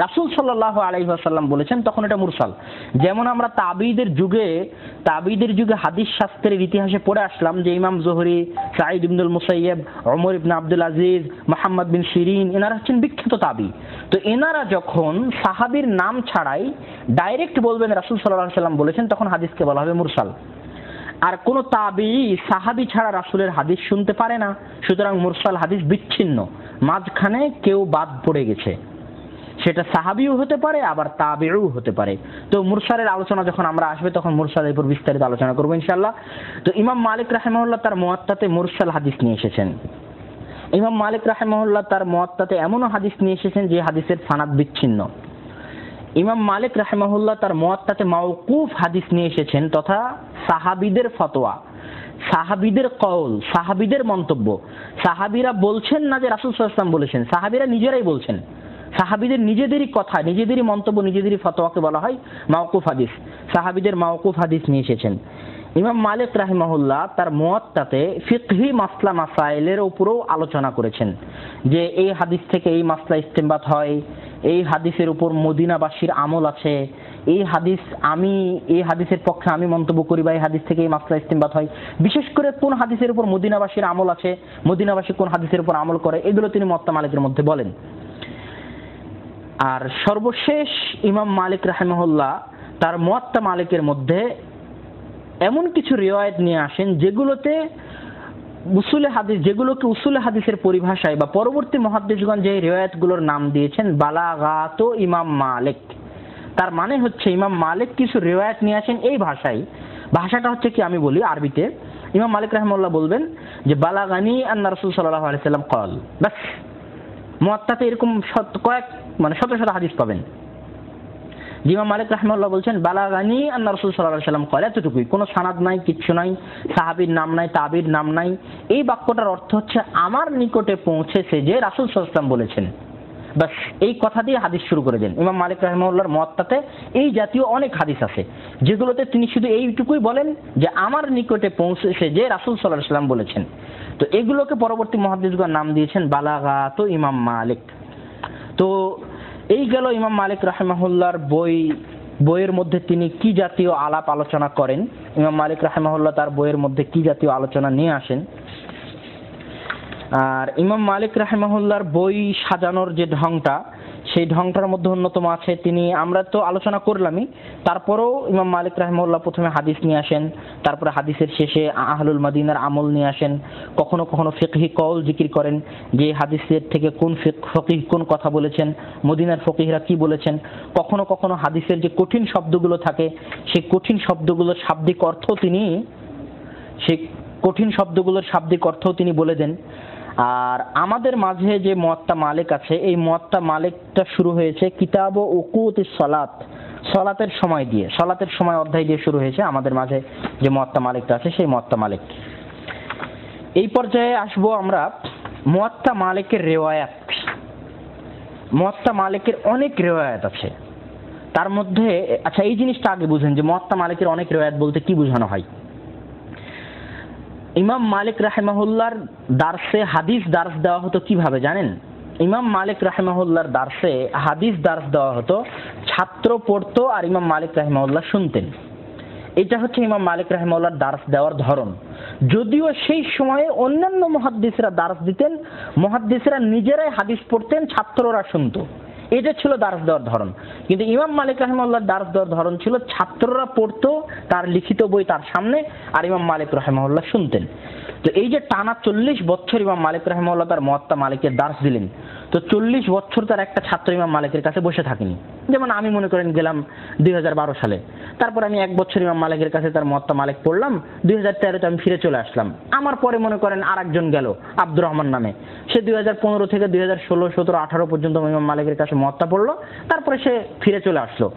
রাসূল সাল্লাল্লাহু আলাইহি ওয়াসাল্লাম বলেছেন তখন এটা মুরসাল। যেমন আমরা তাবেঈদের যুগে হাদিস শাস্ত্রের ইতিহাসে পড়ে আসলাম যে ইমাম জোহরি, সাঈদ ইবনুল মুসাইয়্যিব, ওমর ইবনে আব্দুল আজিজ, মুহাম্মদ বিন শিরিন, এনারা হচ্ছেন বিখ্যাত তাবেঈ। তো এনারা যখন সাহাবীর নাম ছাড়াই ডাইরেক্ট বলবেন রাসূল সাল্লাল্লাহু আলাইহি ওয়াসাল্লাম বলেছেন তখন হাদিসকে বলা হবে মুরসাল। আর কোন তাবেঈ সাহাবী ছাড়া রাসূলের হাদিস শুনতে পারে না, সুতরাং মুরসাল হাদিস বিচ্ছিন্ন, মাঝখানে কেউ বাদ পড়ে গেছে, সেটা সাহাবীও হতে পারে আবার তাবেঈও হতে পারে। তো মুরসালের আলোচনা যখন আমরা আসবে তখন মুরসালের উপর বিস্তারিত আলোচনা করব ইনশাআল্লাহ। তো ইমাম মালিক রাহিমাহুল্লাহ তার মুয়াত্তাতে মুরসাল হাদিস নিয়ে এসেছেন। ইমাম মালিক রাহিমাহুল্লাহ তার মুয়াত্তাতে এমনও হাদিস নিয়ে এসেছেন যে হাদিসের সানাদ বিচ্ছিন্ন। ইমাম মালিক রাহিমাহুল্লাহ তার মুয়াত্তাতে মাওকুফ হাদিস নিয়ে এসেছেন তথা সাহাবীদের ফতোয়া, সাহাবীদের কওল, সাহাবীদের মন্তব্য। সাহাবীরা বলছেন না যে রাসূল সাল্লাল্লাহু আলাইহি ওয়াসাল্লাম বলেছেন, সাহাবীরা নিজেরাই বলছেন, সাহাবীদের নিজেদেরই কথা, নিজেদেরই মন্তব্য, নিজেদেরই ফতোয়াকে বলা হয় মাওকুফ হাদিস। সাহাবীদের মাওকুফ হাদিস নিয়ে এসেছেন। ইমাম মালিক রাহিমাহুল্লাহ তার মুয়াত্তাতে ফিকহি মাসলা মাসাইলের উপরও আলোচনা করেছেন যে এই হাদিস থেকে এই মাসলা ইস্তেমবাত হয়, এই হাদিসের উপর মদিনাবাসীর আমল আছে, এই হাদিসের পক্ষে আমি মন্তব্য করি বা এই হাদিস থেকে এই মাসলা ইস্তেমবাত হয়। বিশেষ করে কোন হাদিসের উপর মদিনাবাসীর আমল আছে, মদিনাবাসী কোন হাদিসের উপর আমল করে, এগুলো তিনি মুয়াত্তা মালিকের মধ্যে বলেন। আর সর্বশেষ ইমাম মালিক রাহিমাহুল্লাহ তার মুয়াত্তা মালিকের মধ্যে এমন কিছু রিওয়ায়াত নিয়ে আসেন যেগুলোকে উসুলে হাদিসের পরিভাষায় বা পরবর্তী মুহাদ্দিসগণ যে রিওয়ায়াতগুলোর নাম দিয়েছেন বালাগাত ইমাম মালিক। তার মানে হচ্ছে ইমাম মালিক কিছু রিওয়ায়াত নিয়ে আসেন এই ভাষাটা হচ্ছে কি আমি বলি আরবিতে। ইমাম মালিক রাহিমাহুল্লাহ বলবেন যে বালাগানি আন্না রাসূল সাল্লাল্লাহু আলাইহি ওয়াসাল্লাম ক্বাল, বাস। মুয়াত্তাতে এরকম শত শত হাদিস পাবেন। ইমাম মালিক রাহিমাহুল্লাহ বলছেন বালাগানি আন্না রাসূল সাল্লাল্লাহু আলাইহি ওয়াসাল্লাম ক্বাল, এতটুকুই, কোনো সানাদ নাই, কিচ্ছু নাই, সাহাবীর নাম নাই, তাবির নাম নাই। এই বাক্যটার অর্থ হচ্ছে আমার নিকটে পৌঁছেছে যে রাসূল সাল্লাল্লাহু আলাইহি ওয়াসাল্লাম বলেছেন, বাস এই কথা দিয়ে হাদিস শুরু করে দেন। ইমাম মালিক রাহিমাহুল্লাহর মুয়াত্তাতে এই জাতীয় অনেক হাদিস আছে যেগুলোতে তিনি শুধু এইটুকুই বলেন যে আমার নিকটে পৌঁছেছে যে রাসূল সাল্লাল্লাহু আলাইহি ওয়াসাল্লাম বলেছেন। তো এগুলোকে পরবর্তী মুহাদ্দিসগণ নাম দিয়েছেন বালাগাত ইমাম মালিক। তো এই গেল ইমাম মালিক রাহিমাহুল্লাহর বইয়ের মধ্যে তিনি কি জাতীয় আলাপ আলোচনা করেন, ইমাম মালিক রাহিমাহুল্লাহ তার বইয়ের মধ্যে কি জাতীয় আলোচনা নিয়ে আসেন। আর ইমাম মালিক রাহিমাহুল্লাহর বই সাজানোর যে ঢংটা, সেই ঢংটার মধ্যে অন্যতম আছে আমরা তো আলোচনা করলামই, তারপরেও ইমাম মালিক রাহিমাহুল্লাহ প্রথমে হাদিস নিয়ে আসেন, তারপরে হাদিসের শেষে আহলুল মদিনার আমল নিয়ে আসেন। কখনো কখনো ফিকহি কওল জিকির করেন যে হাদিসের থেকে কোন ফকিহ কোন কথা বলেছেন, মদিনার ফকিহরা কি বলেছেন। কখনো কখনো হাদিসের যে কঠিন শব্দগুলো থাকে সেই কঠিন শব্দগুলোর শাব্দিক অর্থও তিনি বলে দেন। আর আমাদের মাঝে যে মুয়াত্তা মালিক আছে, এই মুয়াত্তা মালিকটা শুরু হয়েছে কিতাব উকুতিস সালাত সলাতের সময় দিয়ে, সলাতের সময় অধ্যায় দিয়ে শুরু হয়েছে আমাদের মাঝে যে মুয়াত্তা মালিকটা আছে সেই মুয়াত্তা মালিক। এই পর্যায়ে আসবো আমরা মুয়াত্তা মালিকের রিওয়ায়াত। মুয়াত্তা মালিকের অনেক রিওয়ায়াত আছে, তার মধ্যে আচ্ছা এই জিনিসটা আগে বুঝেন যে মুয়াত্তা মালিকের অনেক রিওয়ায়াত বলতে কি বোঝানো হয়। ইমাম মালিক রাহিমাহুল্লাহর দার্সে হাদিস দার্স দেওয়া হতো কিভাবে জানেন? ইমাম মালিক রাহিমাহুল্লাহর দার্সে হাদিস দার্স দেওয়া হতো, ছাত্র পড়তো আর ইমাম মালিক রাহিমাহুল্লাহ শুনতেন। এটা হচ্ছে ইমাম মালিক রাহিমাহুল্লাহর দার্স দেওয়ার ধরন। যদিও সেই সময়ে অন্যান্য মুহাদ্দিসরা দার্স দিতেন, মুহাদ্দিসরা নিজেরাই হাদিস পড়তেন, ছাত্ররা শুনতো। এটা ছিল দার্স দেওয়ার ধরন। কিন্তু ইমাম মালিক রাহিমাহুল্লাহর দার্স দেওয়ার ধরন ছিল ছাত্ররা পড়তো, তার লিখিত বই তার সামনে, আর ইমাম মালিক রাহিমাহুল্লাহ শুনতেন। তো এই যে টানা 40 বছর ইমাম মালিক রাহিমাহুল্লাহ তার মুয়াত্তা মালিকের দার্স দিলেন, তো 40 বছর তার একটা ছাত্র ইমাম মালিকের কাছে বসে থাকেনি। যেমন আমি মনে করেন গেলাম 2012 সালে, তারপর আমি 1 বছর ইমাম মালিকের কাছে তার মুয়াত্তা মালিক পড়লাম, 2013-তে আমি ফিরে চলে আসলাম। আমার পরে মনে করেন আরেকজন গেল আব্দুর রহমান নামে, সে 2015 থেকে 2016, 17, 18 পর্যন্ত ইমাম মালিকের কাছে মুয়াত্তা পড়লো, তারপরে সে ফিরে চলে আসলো।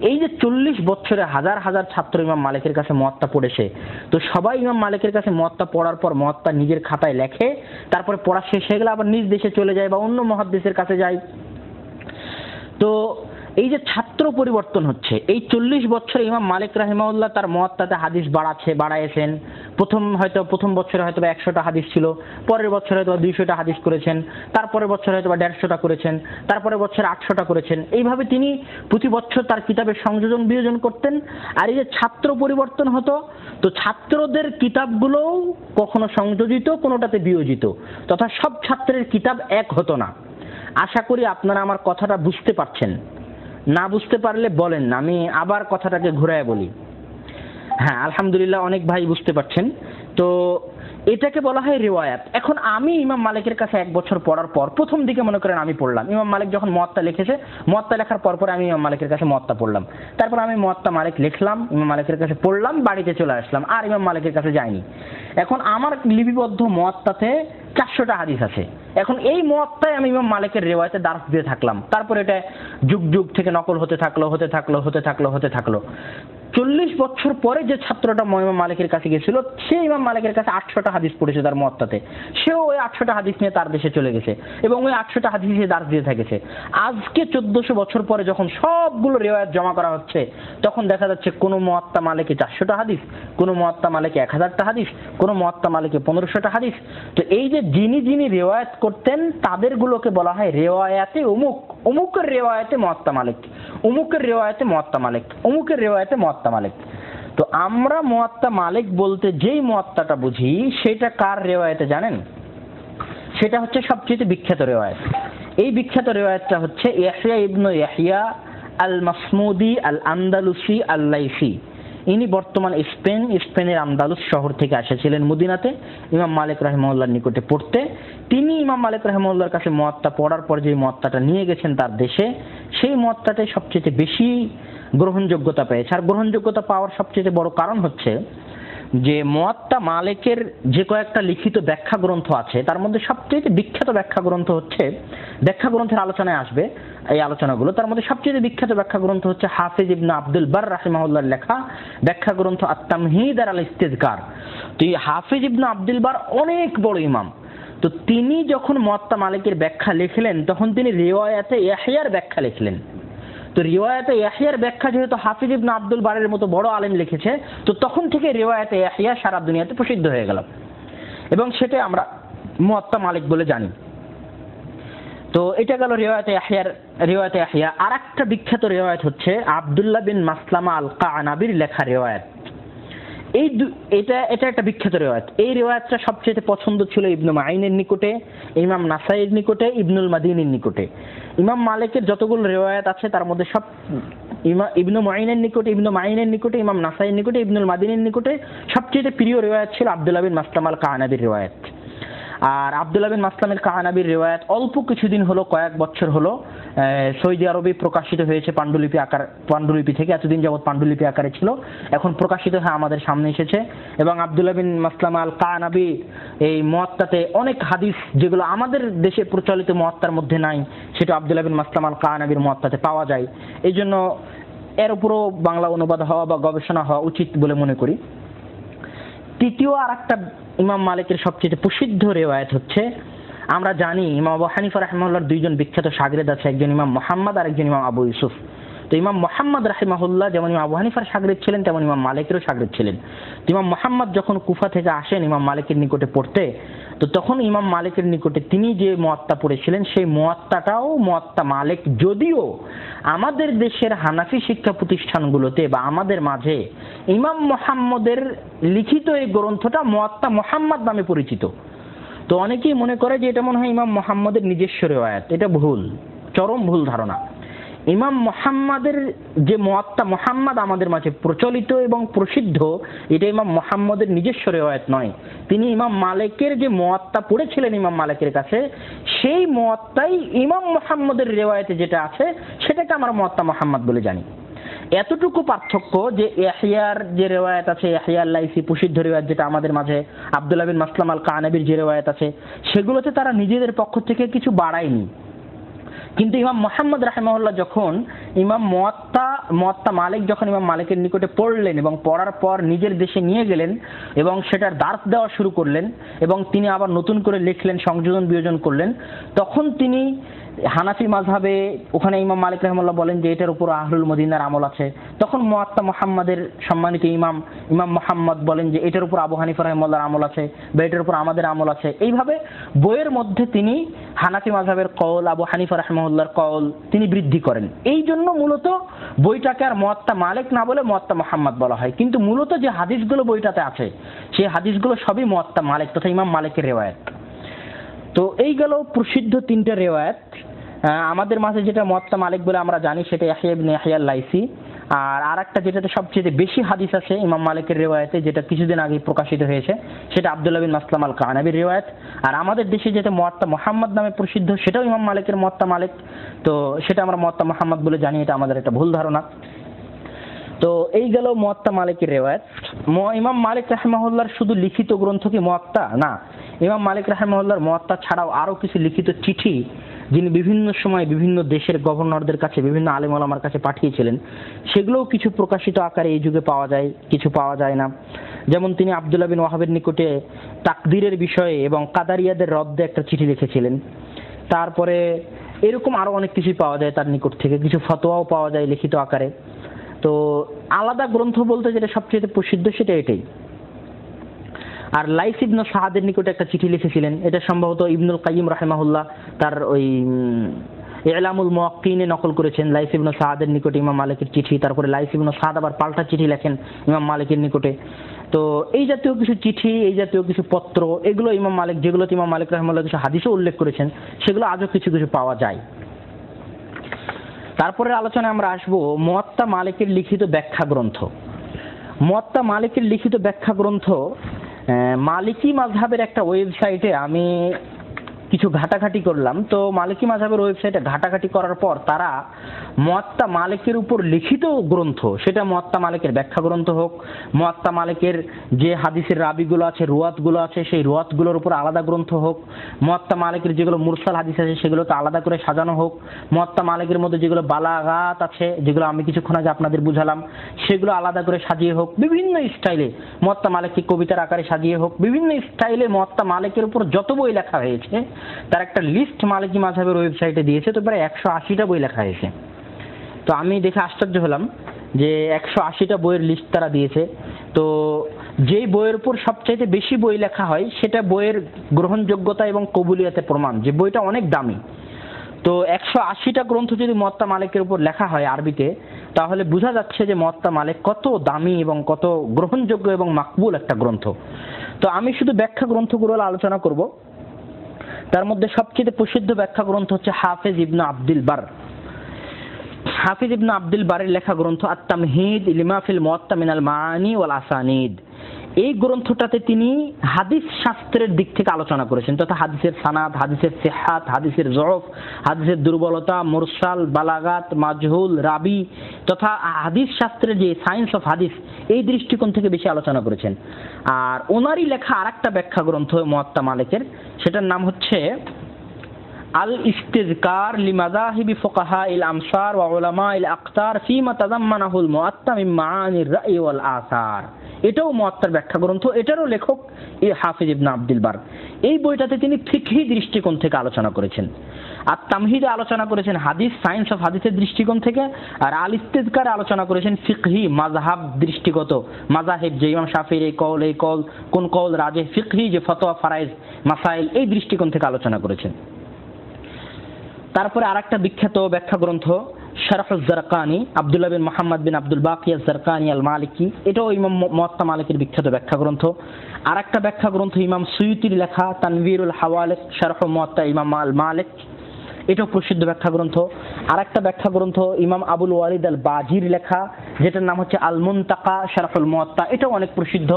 এই যে 40 বছরে হাজার হাজার ছাত্র ইমাম মালিকের কাছে মুয়াত্তা পড়েছে, তো সবাই ইমাম মালিকের কাছে মুয়াত্তা পড়ার পর মুয়াত্তা নিজের খাতায় লেখে, তারপরে পড়া শেষ হয়ে গেলে আবার নিজ দেশে চলে যায় বা অন্য মুহাদ্দিসের কাছে যায়। তো এই যে ছাত্র পরিবর্তন হচ্ছে, এই 40 বছরে ইমাম মালিক রাহিমাহুল্লাহ তার মুয়াত্তাতে হাদিস বাড়াইছেন। প্রথম বছরে হয়তো 100টা হাদিস ছিল, পরের বছরে হয়তো 200টা হাদিস করেছেন, তারপরের বছরে হয়তো 150টা করেছেন, তারপরের বছরে 800টা করেছেন। এইভাবে তিনি প্রতি বছর তার কিতাবের সংযোজন বিয়োজন করতেন। আর এই যে ছাত্র পরিবর্তন হতো, তো ছাত্রদের কিতাবগুলোও কখনো সংযোজিত, কোনোটাতে বিয়োজিত, তথা সব ছাত্রের কিতাব এক হতো না। আশা করি আপনারা আমার কথাটা বুঝতে পারছেন। না বুঝতে পারলে বলেন, আমি আবার কথাটাকে ঘুরায় বলি। হ্যাঁ, আলহামদুলিল্লাহ অনেক ভাই বুঝতে পারছেন। তো এটাকে বলা হয় রিওয়ায়াত। এখন আমি ইমাম মালিকের কাছে 1 বছর পড়ার পর প্রথম দিকে মনে করেন আমি পড়লাম, ইমাম মালিক যখন মুয়াত্তা লিখেছে, মুয়াত্তা লেখার পর আমি ইমাম মালিকের কাছে মুয়াত্তা পড়লাম, তারপর আমি মুয়াত্তা মালিক লিখলাম, ইমাম মালিকের কাছে পড়লাম, বাড়িতে চলে আসলাম, আর ইমাম মালিকের কাছে যাইনি। এখন আমার লিপিবদ্ধ মুয়াত্তাতে 400টা হাদিস আছে। এখন এই মুয়াত্তায় আমি ইমাম মালিকের রিওয়ায়াতে দার্স দিয়ে থাকলাম, তারপর এটা যুগ যুগ থেকে নকল হতে থাকলো। 40 বছর পরে যে ছাত্রটা ইমাম মালিকের কাছে গেছিল, সে ইমাম মালিকের কাছে 800টা হাদিস পড়েছে তার মুয়াত্তাতে, সেও ওই 800টা হাদিস নিয়ে তার দেশে চলে গেছে এবং ওই 800টা হাদিসে দার্স দিয়ে থাকেছে। আজকে 1400 বছর পরে যখন সবগুলো রিওয়ায়াত জমা করা হচ্ছে, তখন দেখা যাচ্ছে কোনো মুয়াত্তা মালিকে 400টা হাদিস, কোনো মুয়াত্তা মালিকে 1000টা হাদিস, কোনো মুয়াত্তা মালিকে 1500টা হাদিস। তো এই যে যিনি রিওয়ায়াত করতেন তাদেরগুলোকে বলা হয় রিওয়ায়াতে অমুকের রিওয়ায়াতে মুয়াত্তা মালিক, অমুকের রিওয়ায়াতে মুয়াত্তা মালিক, অমুকের রিওয়ায়াতে মুয়াত্তা মালিক। তো আমরা মুয়াত্তা মালিক বলতে যেই মুয়াত্তাটা বুঝি, সেটা কার রিওয়ায়াতে জানেন? সেটা হচ্ছে সবচেয়ে বিখ্যাত রিওয়ায়াত। এই বিখ্যাত রিওয়ায়াতটা হচ্ছে ইয়াহইয়া ইবনে ইয়াহইয়া আল মাসমুদি আল আন্দালুসি আল লাইসি। ইনি বর্তমান স্পেনের আন্দালুস শহর থেকে এসেছিলেন মদিনাতে ইমাম মালিক রাহিমাহুল্লাহর নিকটে পড়তে। তিনি ইমাম মালিক রাহিমাহুল্লাহর কাছে মুয়াত্তা পড়ার পর যে মুয়াত্তাটা নিয়ে গেছেন তার দেশে, সেই মুয়াত্তাটাই সবচেয়ে বেশি গ্রহণযোগ্যতা পেয়েছে। আর গ্রহণযোগ্যতা পাওয়ার সবচেয়ে বড় কারণ হচ্ছে যে মুয়াত্তা মালিকের যে কয়েকটা লিখিত ব্যাখ্যা গ্রন্থ আছে, তার মধ্যে সবচেয়ে বিখ্যাত ব্যাখ্যা গ্রন্থ হচ্ছে, ব্যাখ্যা গ্রন্থের আলোচনায় আসবে এই আলোচনাগুলো, তার মধ্যে সবচেয়ে বিখ্যাত ব্যাখ্যা গ্রন্থ হচ্ছে হাফিজ ইবনে আব্দুল বার রাহিমাহুল্লাহর লেখা ব্যাখ্যা গ্রন্থ আত-তামহিদ আল ইস্তিযকার। তো এই হাফিজ ইবনে আব্দুল বার অনেক বড় ইমাম। তো তিনি যখন মুয়াত্তা মালিকের ব্যাখ্যা লিখলেন, তখন তিনি রিওয়ায়াতে ইয়াহইয়ার ব্যাখ্যা লিখলেন। তো রিওয়ায়াতে ইয়াহইয়ার ব্যাখ্যা যেহেতু হাফিজ ইবনে আব্দুল বারের মতো বড় আলেম লিখেছে, তো তখন থেকে রিওয়ায়াতে ইয়াহইয়া সারা দুনিয়াতে প্রসিদ্ধ হয়ে গেল এবং সেটা আমরা মুয়াত্তা মালিক বলে জানি। তো এটা গেল রিওয়ায়াতে ইয়াহইয়া। আর একটা বিখ্যাত রিওয়ায়াত হচ্ছে আব্দুল্লাহ বিন মাসলামা আল কানাবির লেখা রিওয়ায়াত। এটা একটা বিখ্যাত রিওয়ায়াত। এই রিওয়ায়াতটা সবচেয়ে পছন্দ ছিল ইবনে মাইনের নিকটে, ইমাম নাসাইর নিকটে, ইবনুল মাদিনির নিকটে। ইমাম মালিকের যতগুলো রিওয়ায়াত আছে তার মধ্যে সব ইবনে মাইনের নিকটে, ইমাম নাসাইর নিকটে, ইবনুল মাদিনির নিকটে সবচেয়ে প্রিয় রিওয়ায়াত ছিল আব্দুল্লাহ বিন মাসলামা আল কানাবির রিওয়ায়াত। আর আব্দুল্লাহ বিন মাসলামের কানাবির রিওয়ায়াত অল্প কিছুদিন হলো, কয়েক বছর হলো সৌদি আরবে প্রকাশিত হয়েছে পাণ্ডুলিপি থেকে। এতদিন যাবৎ পাণ্ডুলিপি আকারে ছিল, এখন প্রকাশিত হয়ে আমাদের সামনে এসেছে। এবং আব্দুল্লাহ বিন মাসলামা আল কানাবি এই মুয়াত্তাতে অনেক হাদিস যেগুলো আমাদের দেশে প্রচলিত মুয়াত্তার মধ্যে নাই, সেটা আব্দুল্লাহ বিন মাসলামা আল কানাবির মুয়াত্তাতে পাওয়া যায়। এই জন্য এর উপরও বাংলা অনুবাদ হওয়া বা গবেষণা হওয়া উচিত বলে মনে করি। তৃতীয় আর একটা ইমাম মালিকের সবচেয়ে প্রসিদ্ধ রেওয়ায়েত হচ্ছে, আমরা জানি ইমাম আবু হানিফা রাহিমাহুল্লাহর দুইজন বিখ্যাত শাগির্দ আছে, একজন ইমাম মুহাম্মদ আর একজন ইমাম আবু ইউসুফ। তো ইমাম মুহাম্মদ রাহিমাহুল্লাহ যেমন ইমাম আবু হানিফার শাগির্দ ছিলেন, তেমন ইমাম মালিকেরও শাগির্দ ছিলেন। তো ইমাম মুহাম্মদ যখন কুফা থেকে আসেন ইমাম মালিকের নিকটে পড়তে, তো তখন ইমাম মালিকের নিকটে তিনি যে মুয়াত্তা পড়েছিলেন সেই মুয়াত্তাটাও মুয়াত্তা মালিক, যদিও আমাদের দেশের হানাফি শিক্ষা প্রতিষ্ঠানগুলোতে বা আমাদের মাঝে ইমাম মুহাম্মদের লিখিত এই গ্রন্থটা মুয়াত্তা মুহাম্মদ নামে পরিচিত। তো অনেকেই মনে করে যে এটা মনে হয় ইমাম মুহাম্মদের নিজস্ব রিওয়ায়াত। এটা ভুল, চরম ভুল ধারণা। ইমাম মুহাম্মদের যে মুয়াত্তা মুহাম্মদ আমাদের মাঝে প্রচলিত এবং প্রসিদ্ধ, এটা ইমাম মুহাম্মদের নিজস্ব রিওয়ায়াত নয়। তিনি ইমাম মালিকের যে মুয়াত্তা পড়েছিলেন ইমাম মালিকের কাছে, সেই মুয়াত্তাই ইমাম মুহাম্মদের রিওয়ায়াতে যেটা আছে সেটাকে আমরা মুয়াত্তা মুহাম্মদ বলে জানি। এতটুকু পার্থক্য যে ইয়াহইয়ার যে রিওয়ায়াত আছে, ইয়াহইয়া আল-লাইসি প্রসিদ্ধ রিওয়ায়াত যেটা আমাদের মাঝে, আব্দুল্লাহ বিন মাসলাম আল-কানাবির যে রিওয়ায়াত আছে, সেগুলোতে তারা নিজেদের পক্ষ থেকে কিছু বাড়ায়নি। কিন্তু ইমাম মুহাম্মদ রাহিমাহুল্লাহ যখন ইমাম মুয়াত্তা মালিক যখন ইমাম মালিকের নিকটে পড়লেন এবং পড়ার পর নিজের দেশে নিয়ে গেলেন এবং সেটার দার্স দেওয়া শুরু করলেন এবং তিনি আবার নতুন করে লিখলেন, সংযোজন বিয়োজন করলেন, তখন তিনি হানাফি মাযহাবে ওখানে ইমাম মালিক রাহিমাহুল্লাহ বলেন যে এটার উপর আহলুল মদিনার আমল আছে। তখন মুয়াত্তা মুহাম্মাদের সম্মানিত ইমাম মুহাম্মদ বলেন যে এটার উপর আবু হানিফা রাহিমাহুল্লাহর আমল আছে বা এটার উপর আমাদের আমল আছে। এইভাবে বইয়ের মধ্যে তিনি হানাফি মাযহাবের কওল, আবু হানিফা রাহিমাহুল্লাহর কওল তিনি বৃদ্ধি করেন। এই জন্য মূলত বইটাকে আর মুয়াত্তা মালিক না বলে মুয়াত্তা মুহাম্মদ বলা হয়। কিন্তু মূলত যে হাদিসগুলো বইটাতে আছে সেই হাদিসগুলো সবই মুয়াত্তা মালিক তথা ইমাম মালিকের রিওয়ায়াত। তো এই গেল প্রসিদ্ধ তিনটা রিওয়ায়াত। আমাদের মাঝে যেটা মুয়াত্তা মালিক বলে আমরা জানি সেটা ইয়াহইয়া ইবনে ইয়াহইয়া আল-লাইসি। আর আরেকটা যেটাতে সবচেয়ে বেশি হাদিস আছে ইমাম মালিকের রিওয়ায়াতে, যেটা কিছুদিন আগে প্রকাশিত হয়েছে, সেটা আব্দুল্লাহ বিন মাসলাম আল-কানাবির রিওয়ায়াত। আর আমাদের দেশে যেটা মুয়াত্তা মুহাম্মদ নামে প্রসিদ্ধ সেটাও ইমাম মালিকের মুয়াত্তা মালিক। তো সেটা আমরা মুয়াত্তা মুহাম্মদ বলে জানি, এটা আমাদের একটা ভুল ধারণা। তো এই গেল মুয়াত্তা মালিকের রিওয়ায়াত। ইমাম মালিক রাহিমাহুল্লাহর শুধু লিখিত গ্রন্থ কি মুয়াত্তা? না, ইমাম মালিক রাহিমাহুল্লাহর মুয়াত্তা ছাড়াও আরো কিছু লিখিত চিঠি যিনি বিভিন্ন সময় বিভিন্ন দেশের গভর্নরদের কাছে, বিভিন্ন আলেম ওলামার কাছে পাঠিয়েছিলেন, সেগুলোও কিছু প্রকাশিত আকারে এই যুগে পাওয়া যায়, কিছু পাওয়া যায় না। যেমন তিনি আব্দুল্লাহ বিন ওয়াহাবের নিকটে তাকদীরের বিষয়ে এবং কাদারিয়াদের রদ্দে একটা চিঠি লিখেছিলেন। তারপরে এরকম আরো অনেক কিছুই পাওয়া যায় তার নিকট থেকে, কিছু ফতোয়াও পাওয়া যায় লিখিত আকারে। তো আলাদা গ্রন্থ বলতে যেটা সবচেয়ে প্রসিদ্ধ সেটা এটাই। আর লাইস ইবনে সাদের নিকটে একটা চিঠি লিখেছিলেন, এটা সম্ভবত ইবনুল কাইয়িম রাহিমাহুল্লাহ তার ওই ইলামুল মুওয়াক্কিনে নকল করেছেন লাইস ইবনে সাদের নিকটে ইমাম মালিকের চিঠি। তারপরে লাইস ইবনে সাদ আবার পাল্টা চিঠি লেখেন ইমাম মালিকের নিকটে। তো এই জাতীয় কিছু চিঠি, এই জাতীয় কিছু পত্র, এগুলো ইমাম মালিক, যেগুলোতে ইমাম মালিক রাহিমাহুল্লাহ কিছু হাদিসও উল্লেখ করেছেন, সেগুলো আজও কিছু কিছু পাওয়া যায়। তারপরে আলোচনায় আমরা আসবো মুয়াত্তা মালিকের লিখিত ব্যাখ্যা গ্রন্থ। মুয়াত্তা মালিকের লিখিত ব্যাখ্যা গ্রন্থ মালিকি মাযহাবের একটা ওয়েবসাইটে আমি কিছু ঘাটাঘাটি করলাম। তো মালিকি মাযহাবের ওয়েবসাইটে ঘাটাঘাটি করার পর তারা মুয়াত্তা মালিকের উপর লিখিত গ্রন্থ, সেটা মুয়াত্তা মালিকের ব্যাখ্যা গ্রন্থ হোক, মুয়াত্তা মালিকের যে হাদিসের রাবিগুলো আছে, রুয়াতগুলো আছে, সেই রুয়াতগুলোর উপর আলাদা গ্রন্থ হোক, মুয়াত্তা মালিকের যেগুলো মুরসাল হাদিস আছে সেগুলোকে আলাদা করে সাজানো হোক, মুয়াত্তা মালিকের মধ্যে যেগুলো বালাগাত আছে, যেগুলো আমি কিছুক্ষণ আগে আপনাদের বুঝালাম, সেগুলো আলাদা করে সাজিয়ে হোক, বিভিন্ন স্টাইলে মুয়াত্তা মালিককে কবিতার আকারে সাজিয়ে হোক, বিভিন্ন স্টাইলে মুয়াত্তা মালিকের উপর যত বই লেখা হয়েছে তার একটা লিস্ট মালিকি মাযহাবের ওয়েবসাইটে দিয়েছে। তো প্রায় 180টা বই লেখা হয়েছে। তো আমি দেখে আশ্চর্য হলাম যে 180টা বইয়ের লিস্ট তারা দিয়েছে। তো যেই বইয়ের উপর সবচাইতে বেশি বই লেখা হয় সেটা বইয়ের গ্রহণযোগ্যতা এবং কবুলিয়তের প্রমাণ, যে বইটা অনেক দামি। তো 180টা গ্রন্থ যদি মুয়াত্তা মালিকের উপর লেখা হয় আরবিতে, তাহলে বোঝা যাচ্ছে যে মুয়াত্তা মালিক কত দামি এবং কত গ্রহণযোগ্য এবং মাকবুল একটা গ্রন্থ। তো আমি শুধু ব্যাখ্যা গ্রন্থগুলো আলোচনা করব। তার মধ্যে সবচেয়ে প্রসিদ্ধ ব্যাখ্যা গ্রন্থ হচ্ছে হাফেজ ইবনে আব্দুল বার। হাফিজ ইবনে আব্দুল বারের লেখা গ্রন্থ আত-তামহিদ লিমা ফিল মুয়াত্তা মিনাল মাআনি ওয়াল আসানিদ। এই গ্রন্থটাতে তিনি হাদিস শাস্ত্রের দিক থেকে আলোচনা করেছেন, তথা হাদিসের সানাদ, হাদিসের সিহহাত, হাদিসের যউফ, হাদিসের দুর্বলতা, মুরসাল, বালাগাত, মাজহুল, রাবি, তথা হাদিস শাস্ত্রের যে সায়েন্স অফ হাদিস, এই দৃষ্টিকোণ থেকে বেশি আলোচনা করেছেন। আর ওনারই লেখা আরেকটা ব্যাখ্যা গ্রন্থ মুয়াত্তা মালিকের, সেটার নাম হচ্ছে আল ইস্তিযকার লিমাযাহিবি ফুকাহাইল আমসার ওয়া উলামাইল আকতার ফীমা তাযাম্মানাহুল মুআত্তা মিন মাআনির রাই ওয়াল আসার। এটাও মুআত্তার ব্যাখ্যা গ্রন্থ, এটারও লেখক হাফিজ ইবনে আব্দুল বার। এই বইটাতে তিনি ফিকহি দৃষ্টিকোণ থেকে আলোচনা করেছেন, আর তামহিদে আলোচনা করেছেন হাদিস, সায়েন্স অফ হাদিসের দৃষ্টিকোণ থেকে, আর আল ইস্তিযকারে আলোচনা করেছেন ফিকহি মাযহাব দৃষ্টিগত, মাযহাব যে ইমাম শাফিঈর এই কল কোন কল রাজে, ফিকহি যে ফতোয়া ফারাইজ মাসাইল, এই দৃষ্টিকোণ থেকে আলোচনা করেছেন। তারপরে আরেকটা বিখ্যাত ব্যাখ্যা গ্রন্থ শারহুজ জারকানি, আব্দুল্লাহ বিন মুহাম্মদ বিন আব্দুল বাকি আজ-জারকানি আল মালিকি, এটাও ইমাম মুআত্তা মালিকের বিখ্যাত ব্যাখ্যা গ্রন্থ। আরেকটা ব্যাখ্যা গ্রন্থ ইমাম সুয়ুতির লেখা তানভীরুল হাওয়ালিক শারহ মুআত্তা ইমাম আল মালিক, এটাও প্রসিদ্ধ ব্যাখ্যা গ্রন্থ। আরেকটা ব্যাখ্যা গ্রন্থ ইমাম আবুল ওয়ালিদ আল বাজির লেখা, যেটার নাম হচ্ছে আল মুনতাকা শারহুল মুআত্তা, এটাও অনেক প্রসিদ্ধ।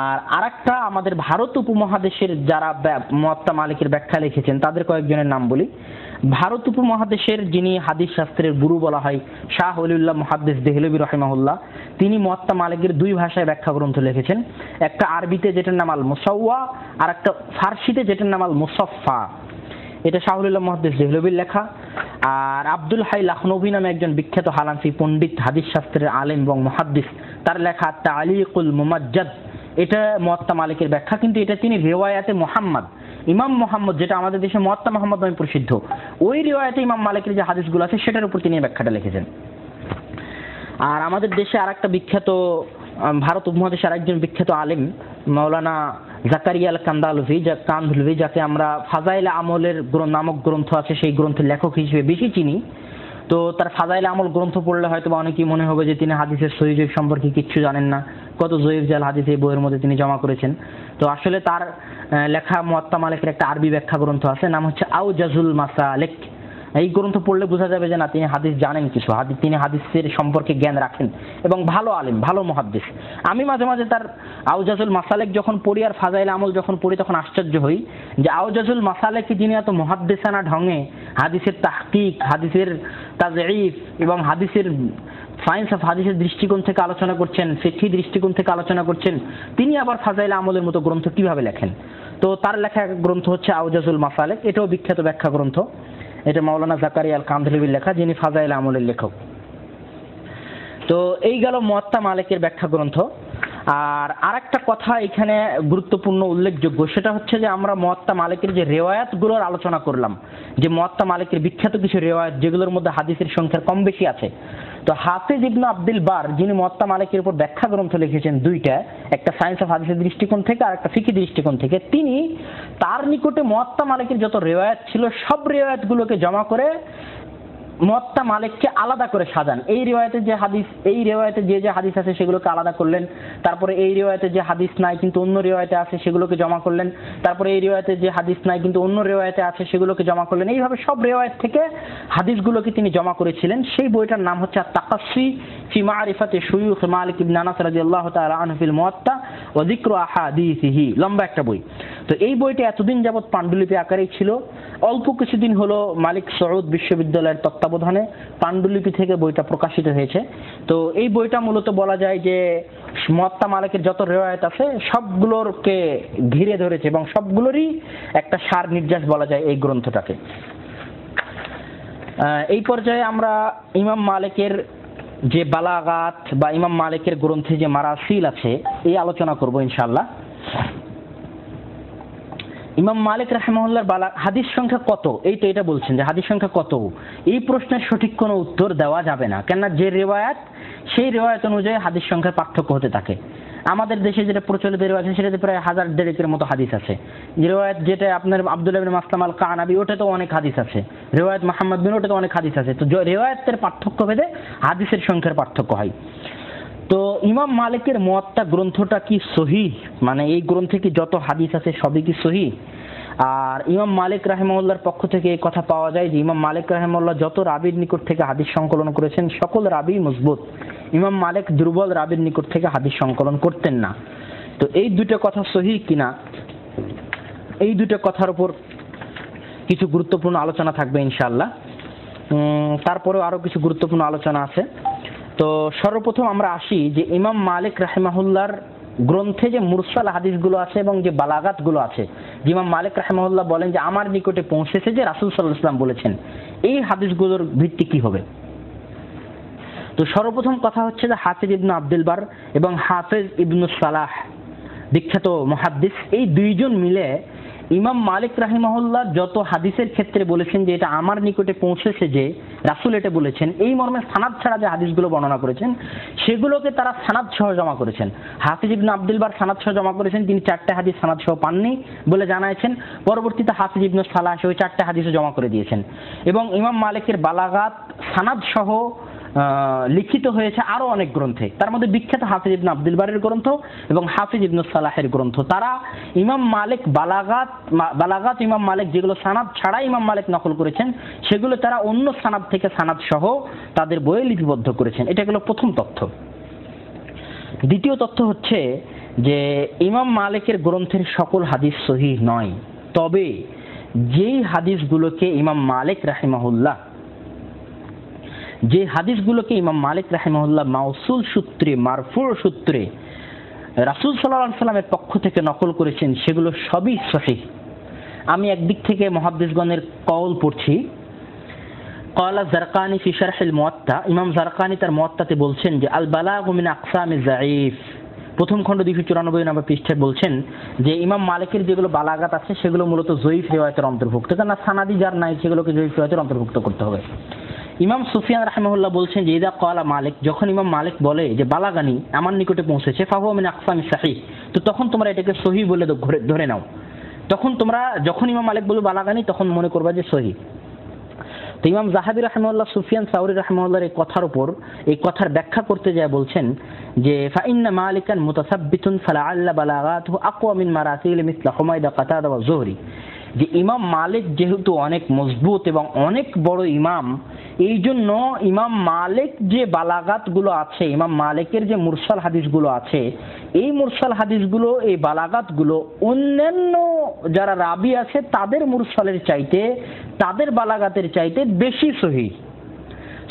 আর আরেকটা আমাদের ভারত উপমহাদেশের যারা মুআত্তা মালিকের ব্যাখ্যা লিখেছেন তাদের কয়েকজনের নাম বলি। ভারত উপমহাদেশের যিনি হাদিস শাস্ত্রের গুরু বলা হয় শাহ ওলিউল্লাহ মুহাদ্দিস দেহলভী রাহিমাহুল্লাহ, তিনি মুআত্তা মালিকের দুই ভাষায় ব্যাখ্যা গ্রন্থ লিখেছেন, একটা আরবিতে যেটার নাম আল মুসাওয়া, আর একটা ফার্সিতে যেটার নাম আল মুসাফফা। এটা শাহ ওলিউল্লাহ মুহাদ্দিস দেহলভীর লেখা। আর আব্দুল হাই লাখনবী নামে একজন বিখ্যাত হানাফি পণ্ডিত, হাদিস শাস্ত্রের আলেম এবং মুহাদ্দিস, তার লেখা তালিকুল মুমাজ্জাদ, এটা মুআত্তা মালিকের ব্যাখ্যা, কিন্তু এটা তিনি রিওয়ায়াতে মুহাম্মদ, ইমাম মুহাম্মদ যেটা আমাদের দেশে মুআত্তা মুহাম্মদ নামে প্রসিদ্ধ, ওই রিওয়ায়াতে ইমাম মালিকের যে হাদিসগুলো আছে সেটার উপর তিনি ব্যাখ্যাটা লিখেছেন। আর আমাদের দেশে আরেকটা বিখ্যাত, ভারত উপমহাদেশের আরেকজন বিখ্যাত আলেম মাওলানা জাকারিয়া আল কান্দালভি, যাকে আমরা ফাজাইল আমলের নামক গ্রন্থ আছে সেই গ্রন্থের লেখক হিসেবে বেশি চিনি। তো তার ফাজাইল আমল গ্রন্থ পড়লে হয়তো বা অনেকেই মনে হবে যে তিনি হাদিসের সহিহ জয়ীফ সম্পর্কে কিচ্ছু জানেন না, কত জয়ীফ জাল হাদিস এই বইয়ের মধ্যে তিনি জমা করেছেন। তো আসলে তার লেখা মুআত্তা মালিকের একটা আরবি ব্যাখ্যা গ্রন্থ আছে, নাম হচ্ছে আউজাজুল মাসালিক। এই গ্রন্থ পড়লে বোঝা যাবে যে না, তিনি হাদিস জানেন কিছু, তিনি হাদিসের সম্পর্কে জ্ঞান রাখেন এবং ভালো আলেম, ভালো মুহাদ্দিস। আমি মাঝে মাঝে তার আউজাজুল মাসালিক যখন পড়ি আর ফাজাইল আমল যখন পড়ি তখন আশ্চর্য হই যে আউজাজুল মাসালিকে যিনি এত মুহাদ্দিসানা ঢঙে হাদিসের তাহকিক, হাদিসের তাযঈফ এবং হাদিসের সায়েন্স অফ হাদিসের দৃষ্টিকোণ থেকে আলোচনা করছেন, ফিকহি দৃষ্টিকোণ থেকে আলোচনা করছেন, তিনি আবার ফাজাইল আমলের মতো গ্রন্থ কিভাবে লেখেন? তো তার লেখা গ্রন্থ হচ্ছে আউজাজুল মাসালিক, এটাও বিখ্যাত ব্যাখ্যা গ্রন্থ। এটা মাওলানা জাকারিয়া আল কান্দালভির লেখা, যিনি ফাজাইল আমলের লেখক। তো এই গেল মুআত্তা মালিকের ব্যাখ্যা গ্রন্থ। আর আরেকটা কথা এখানে গুরুত্বপূর্ণ উল্লেখযোগ্য, সেটা হচ্ছে যে আমরা মুআত্তা মালিকের যে রিওয়ায়াতগুলোর আলোচনা করলাম, যে মুআত্তা মালিকের বিখ্যাত কিছু রিওয়ায়াত যেগুলোর মধ্যে হাদিসের সংখ্যা কম বেশি আছে, তো হাফিজ ইবনে আব্দুল বার যিনি মুআত্তা মালিকের উপর ব্যাখ্যা গ্রন্থ লিখেছেন দুইটা, একটা সায়েন্স অফ হাদিসের দৃষ্টিকোণ থেকে আর একটা ফিকহি দৃষ্টিকোণ থেকে, তিনি তার নিকটে মুআত্তা মালিকের যত রিওয়ায়াত ছিল সব রিওয়ায়াতগুলোকে জমা করে মুআত্তা মালিককে আলাদা করে সাজান। এই রিওয়ায়াতে যে হাদিস, এই রিওয়ায়াতে যে হাদিস আছে সেগুলোকে আলাদা করলেন, তারপরে এই রিওয়ায়াতে যে হাদিস নাই কিন্তু অন্য রিওয়ায়াতে আছে সেগুলোকে জমা করলেন, তারপরে এই রিওয়ায়াতে যে হাদিস নাই কিন্তু অন্য রিওয়ায়াতে আছে সেগুলোকে জমা করলেন। এইভাবে সব রিওয়ায়াত থেকে হাদিসগুলোকে তিনি জমা করেছিলেন। সেই বইটার নাম হচ্ছে আত-তাকাসসি ফি মারিফাতি শুয়ুখ মালিক ইবনে আনাস রাদিয়াল্লাহু তাআলা আনহু ফিল মুআত্তা ওয়া যিকরু আহাদিসিহি, লম্বা একটা বই। তো এই বইটা এতদিন যাবত পাণ্ডুলিপি আকারেই ছিল, অল্প কিছুদিন হলো মালিক সউদ বিশ্ববিদ্যালয়ের তত্ত্বাবধানে পাণ্ডুলিপি থেকে বইটা প্রকাশিত হয়েছে। তো এই বইটা মূলত বলা যায় যে মুআত্তা মালিকের যত রিওয়ায়াত আছে সবগুলোরকে ঘিরে ধরেছে এবং সবগুলোরই একটা সার নির্যাস বলা যায় এই গ্রন্থটাকে। এই পর্যায়ে আমরা ইমাম মালিকের যে বালাগাত বা ইমাম মালিকের গ্রন্থে যে মারাসিল আছে এই আলোচনা করব ইনশাআল্লাহ। ইমাম মালিক রাহিমাহুল্লাহর হাদিস সংখ্যা কত, এটা বলছেন যে হাদিস সংখ্যা কত, এই প্রশ্নের সঠিক কোনো উত্তর দেওয়া যাবে না, কেননা যে রিওয়ায়াত সেই রিওয়ায়াত অনুযায়ী হাদিস সংখ্যার পার্থক্য হতে থাকে। আমাদের দেশে যেটা প্রচলিত রিওয়ায়াত আছে সেটাতে প্রায় 1000-দেড়েকের মতো হাদিস আছে। রিওয়ায়াত যেটা আপনার আব্দুল্লাহ ইবনে মাসলাম আল কানাবি, ওটাতে অনেক হাদিস আছে। রিওয়ায়াত মুহাম্মদ বিন, ওটাতে অনেক হাদিস আছে। তো রিওয়ায়াতের পার্থক্য ভেদে হাদিসের সংখ্যার পার্থক্য হয়। তো ইমাম মালিকের মুআত্তা গ্রন্থটা কি সহিহ, মানে এই গ্রন্থে কি যত হাদিস আছে সবই কি সহিহ? আর ইমাম মালিক রাহিমাহুল্লাহর পক্ষ থেকে এই কথা পাওয়া যায় যে ইমাম মালিক রাহিমাহুল্লাহ যত রাবীর নিকট থেকে হাদিস সংকলন করেছেন সকল রাবী মজবুত, ইমাম মালিক দুর্বল রাবীর নিকট থেকে হাদিস সংকলন করতেন না। তো এই দুটো কথা সহিহ কিনা, এই দুটো কথার উপর কিছু গুরুত্বপূর্ণ আলোচনা থাকবে ইনশাআল্লাহ। তারপরেও আরো কিছু গুরুত্বপূর্ণ আলোচনা আছে। তো সর্বপ্রথম আমরা আসি যে ইমাম মালিক রাহিমাহুল্লাহর গ্রন্থে যে মুরসাল হাদিসগুলো আছে এবং যে বালাগাতগুলো আছে যে ইমাম মালিক রাহিমাহুল্লাহ বলেন যে আমার নিকটে পৌঁছেছে যে রাসূল সাল্লাল্লাহু আলাইহি ওয়াসাল্লাম বলেছেন, এই হাদিসগুলোর ভিত্তি কি হবে? তো সর্বপ্রথম কথা হচ্ছে যে হাফিজ ইবনে আব্দুল বার এবং হাফিজ ইবনে সালাহ বিখ্যাত মুহাদ্দিস, এই দুইজন মিলে ইমাম মালিক রাহিমাহুল্লাহ যত হাদিসের ক্ষেত্রে বলেছেন যে এটা আমার নিকটে পৌঁছেছে যে রাসূল এটা বলেছেন, এই মর্মে সানাদ ছাড়া যে হাদিসগুলো বর্ণনা করেছেন সেগুলোকে তারা সানাদ সহ জমা করেছেন। হাফিজ ইবনে আব্দুল বার সানাদ সহ জমা করেছেন, তিনি 4টে হাদিস সানাদ সহ পাননি বলে জানাইছেন। পরবর্তীতে হাফিজ ইবনে সালাহ ওই 4টে হাদিসও জমা করে দিয়েছেন। এবং ইমাম মালিকের বালাগাত সানাদ সহ লিখিত হয়েছে আরো অনেক গ্রন্থে, তার মধ্যে বিখ্যাত হাফিজ ইবনে আব্দুল বারের গ্রন্থ এবং হাফিজ ইবনে সালাহের গ্রন্থ। তারা ইমাম মালিক বালাগাত ইমাম মালিক যেগুলো সানাদ ছাড়া ইমাম মালিক নকল করেছেন সেগুলো তারা অন্য সানাদ থেকে সানাদ সহ তাদের বইয়ে লিপিবদ্ধ করেছেন। এটা হলো প্রথম তথ্য। দ্বিতীয় তথ্য হচ্ছে যে ইমাম মালিকের গ্রন্থের সকল হাদিস সহিহ নয়, তবে যেই হাদিসগুলোকে ইমাম মালিক রাহিমাহুল্লাহ মাউসুল সূত্রে মারফু সূত্রে রাসূল সাল্লাল্লাহু আলাইহি ওয়াসাল্লামের পক্ষ থেকে নকল করেছেন সেগুলো সবই সহিহ। আমি একদিক থেকে মুহাদ্দিসগণের কওল পড়ছি। ক্বালা জারকানি ফি শারহিল মুওয়াত্তা, ইমাম জারকানি তার মুওয়াত্তাতে বলছেন যে আল বালাগু মিন আকসামিজ যায়ীফ, প্রথম খণ্ড 294 নম্বর পৃষ্ঠায় বলছেন যে ইমাম মালিকের যেগুলো বালাগাত আছে সেগুলো মূলত যঈফ রিওয়ায়াতের অন্তর্ভুক্ত, কেননা সানাদি যার নাই সেগুলোকে যঈফ রিওয়ায়াতের অন্তর্ভুক্ত করতে হবে। ইমাম সুফিয়ান রাহিমাহুল্লাহ বলছেন যে ইদা ক্বালা মালিক, যখন ইমাম মালিক বলে যে বালাগানি আমার নিকটে পৌঁছেছে, ফাহুয়া মিন আকসামিস সহিহ, তো তখন তোমরা এটাকে সহিহ বলে ধরে নাও। তখন তোমরা যখন ইমাম মালিক বলবে বালাগানি তখন মনে করবা যে সহিহ। তো ইমাম যাহাবী রাহিমাহুল্লাহ সুফিয়ান সাউরী রাহিমাহুল্লাহর এই কথার উপর এই কথার ব্যাখ্যা করতে যায় বলছেন যে ফাইন্না মালিকান মুতাসাব্বিতুন ফালাআল্লা বালাগাতুহু আকওয়া মিন মারাসিল মিসলা হুমায়দা কাতাদা ওয়া যুহরি, যে ইমাম মালিক যেহেতু অনেক মজবুত এবং অনেক বড় ইমাম, এই জন্য ইমাম মালিক যে বালাগাতগুলো আছে, ইমাম মালিকের যে মুরসাল হাদিসগুলো আছে, এই মুরসাল হাদিসগুলো এই বালাগাতগুলো অন্যান্য যারা রাবি আছে তাদের মুরসালের চাইতে, তাদের বালাগাতের চাইতে বেশি সহিহ।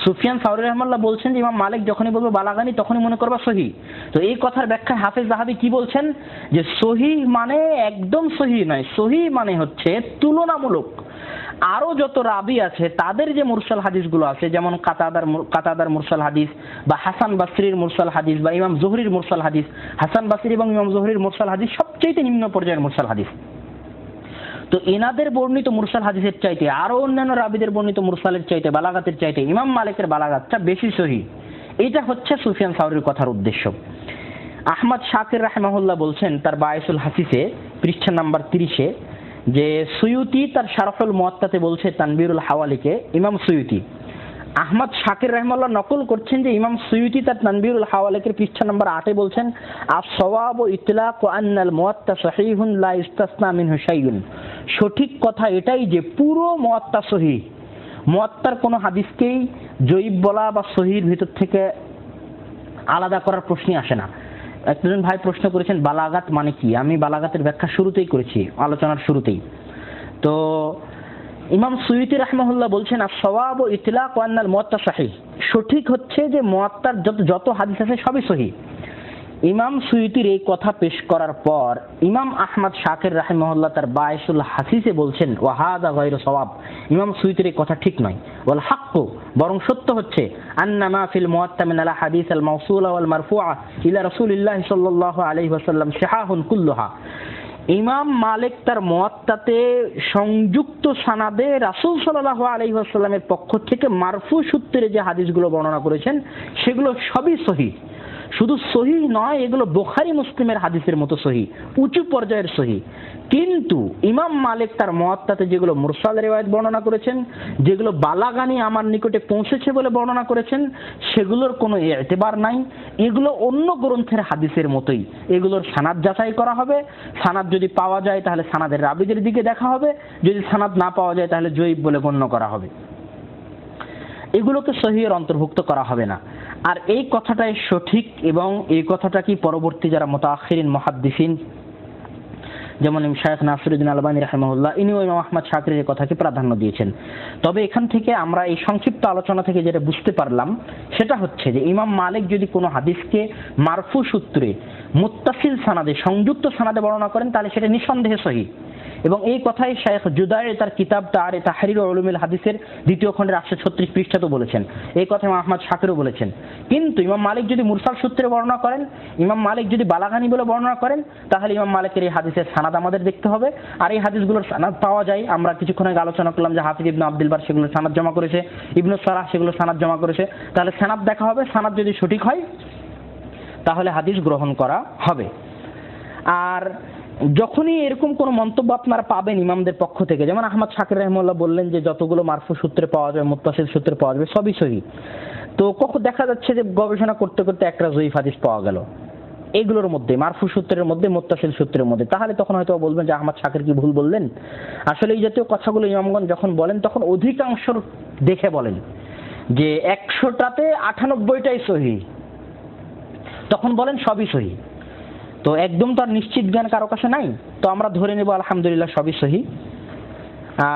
সুফিয়ান সাউরী রাহিমাহুল্লাহ বলছেন যে ইমাম মালিক যখনই বলবে বালাগানি তখনই মনে করবা সহিহ। তো এই কথার ব্যাখ্যা হাফেজ যাহাবী কি বলছেন যে সহিহ মানে একদম সহিহ নয়, সহিহ মানে হচ্ছে তুলনামূলক আরো যত রাবি আছে তাদের যে মুরসাল হাদিসগুলো আছে, যেমন কাতাদার মুরসাল হাদিস বা হাসান বাসরির মুরসাল হাদিস বা ইমাম জুহরির মুরসাল হাদিস। হাসান বাসরি এবং ইমাম জুহরির মুরসাল হাদিস সবচেয়ে নিম্ন পর্যায়ের মুরসাল হাদিস। তো এনাদের বর্ণিত মুরসাল হাদিসের চাইতে আরো অন্যান্য রাবিদের বর্ণিত মুরসালের চাইতে বালাগাতের চাইতে ইমাম মালিকের বালাগাতটা বেশি সহিহ। এটা হচ্ছে সুফিয়ান সাউরীর কথার উদ্দেশ্য। আহমদ শাকির রাহিমাহুল্লাহ বলছেন তার বায়সুল হাসিসে পৃষ্ঠা নাম্বার 30-এ যে সুয়ুতি তার শারহুল মুওয়াত্তাতে বলছে তানবীরুল হাওয়ালিকে, ইমাম সুয়ুতি আহমদ শাকির রাহিমাহুল্লাহ নকল করছেন যে ইমাম সুয়ুতি তার তানবীরুল হাওয়ালিকের পৃষ্ঠা নাম্বার 8-এ বলছেন আস-সাওয়াবু ইতলাকু আন্নাল মুওয়াত্তা সহিহুন লা ইস্তাসনা মিনহু শাইউন, সঠিক কথা এটাই যে পুরো মুওয়াত্তা সহিহ, মুওয়াত্তার কোনো হাদিসকেই জয়ীফ বলা বা সহিহর ভিতর থেকে আলাদা করার প্রশ্নই আসে না। একজন ভাই প্রশ্ন করেছেন বালাগাত মানে কি, আমি বালাগাতের ব্যাখ্যা শুরুতেই করেছি, আলোচনার শুরুতেই। তো ইমাম সুয়ুতি রাহিমাহুল্লাহ বলছেন আস-সাওয়াবু ইতলাকু আন্নাল মুওয়াত্তা সহিহ, সঠিক হচ্ছে যে মুওয়াত্তার যত হাদিস আছে সবই সহিহ। ইমাম সুয়ুতির এই কথা পেশ করার পর ইমাম আহমদ শাকির রাহিমাহুল্লাহ তার বায়সুল হাসিসে বলছেন ওয়া হাযা গায়রু সাওয়াব, ইমাম সুয়ুতির এই কথা ঠিক নয়। ওয়াল হাক্কু, বরং সত্য হচ্ছে আন্না মা ফিল মুওয়াত্তা মিন আল হাদিস আল মাওসুলা ওয়াল মারফুআ ইলা রাসূলিল্লাহ সাল্লাল্লাহু আলাইহি ওয়াসাল্লাম সিহাহুন কুল্লুহা, ইমাম মালিক তার মুওয়াত্তাতে সংযুক্ত সানাদে রাসূল সাল্লাল্লাহু আলাইহি ওয়াসাল্লামের পক্ষ থেকে মারফু সূত্রে যে হাদিসগুলো বর্ণনা করেছেন সেগুলো সবই সহিহ। শুধু সহিহ নয়, এগুলো বুখারী মুসলিমের হাদিসের মতো সহিহ, উঁচু পর্যায়ের সহিহ। কিন্তু ইমাম মালিক তার মুওয়াত্তাতে যেগুলো মুরসাল রিওয়ায়াত বর্ণনা করেছেন, যেগুলো বালাগানি আমার নিকটে পৌঁছেছে বলে বর্ণনা করেছেন, সেগুলোর কোনো এতেবার নাই। এগুলো অন্য গ্রন্থের হাদিসের মতোই, এগুলোর সানাদ যাচাই করা হবে, সানাদ যদি পাওয়া যায় তাহলে সানাদের রাবিদের দিকে দেখা হবে, যদি সানাদ না পাওয়া যায় তাহলে জয়ীফ বলে গণ্য করা হবে, এগুলোকে সহিহের অন্তর্ভুক্ত করা হবে না। আর এই কথাটাই সঠিক এবং এই কথাটা কি পরবর্তী যারা মুতাআখিরিন মুহাদ্দিসিন যেমন শায়খ নাসিরউদ্দিন আলবানী রাহিমাহুল্লাহ ইনিও ইমাম আহমদ শাকিরের কথাকে প্রাধান্য দিয়েছেন। তবে এখান থেকে আমরা এই সংক্ষিপ্ত আলোচনা থেকে যেটা বুঝতে পারলাম সেটা হচ্ছে যে ইমাম মালিক যদি কোনো হাদিসকে মারফু সূত্রে মুত্তাসিল সানাদে সংযুক্ত সানাদে বর্ণনা করেন তাহলে সেটা নিঃসন্দেহে সহিহ। এবং এই কথাই শাইখ জুদাই তার কিতাব তাহরির উলুমুল হাদিসের 2য় খণ্ডের 836 পৃষ্ঠাতে বলেছেন। এই কথা ইমাম আহমদ শাকিরও বলেছেন। কিন্তু ইমাম মালিক যদি মুরসাল সূত্রে বর্ণনা করেন, ইমাম মালিক যদি বালাগানি বলে বর্ণনা করেন, তাহলে ইমাম মালিকের এই হাদিসের সানাদ আমাদের দেখতে হবে। আর এই হাদিসগুলোর সানাদ পাওয়া যায়, আমরা কিছুক্ষণ আগে আলোচনা করলাম যে হাফিজ ইবনে আব্দুল বার সেগুলো সানাদ জমা করেছে, ইবনে সালাহ সেগুলো সানাদ জমা করেছে। তাহলে সানাদ দেখা হবে, সানাদ যদি সঠিক হয় তাহলে হাদিস গ্রহণ করা হবে। আর যখনই এরকম কোন মন্তব্য আপনারা পাবেন ইমামদের পক্ষ থেকে, যেমন আহমদ শাকির রাহিমাহুল্লাহ বললেন যে যতগুলো মারফু সূত্রে পাওয়া যায়, মুত্তাসিল সূত্রে পাওয়া যাবে, সবই সহিহ। তো কখন দেখা যাচ্ছে যে গবেষণা করতে করতে একটা জয়ীফ হাদিস পাওয়া গেল এগুলোর মধ্যে, মারফু সূত্রের মধ্যে, মুত্তাসিল সূত্রের মধ্যে, তাহলে তখন হয়তো বলবেন যে আহমদ শাকির কি ভুল বললেন। আসলে এই জাতীয় কথাগুলো ইমামগণ যখন বলেন তখন অধিকাংশ দেখে বলেন যে 100টাতে 98টাই সহিহ, তখন বলেন সবই সহিহ। তো একদম তার নিশ্চিত জ্ঞান কারো কাছে নাই, তো আমরা ধরে নেব আলহামদুলিল্লাহ সবই সহিহ।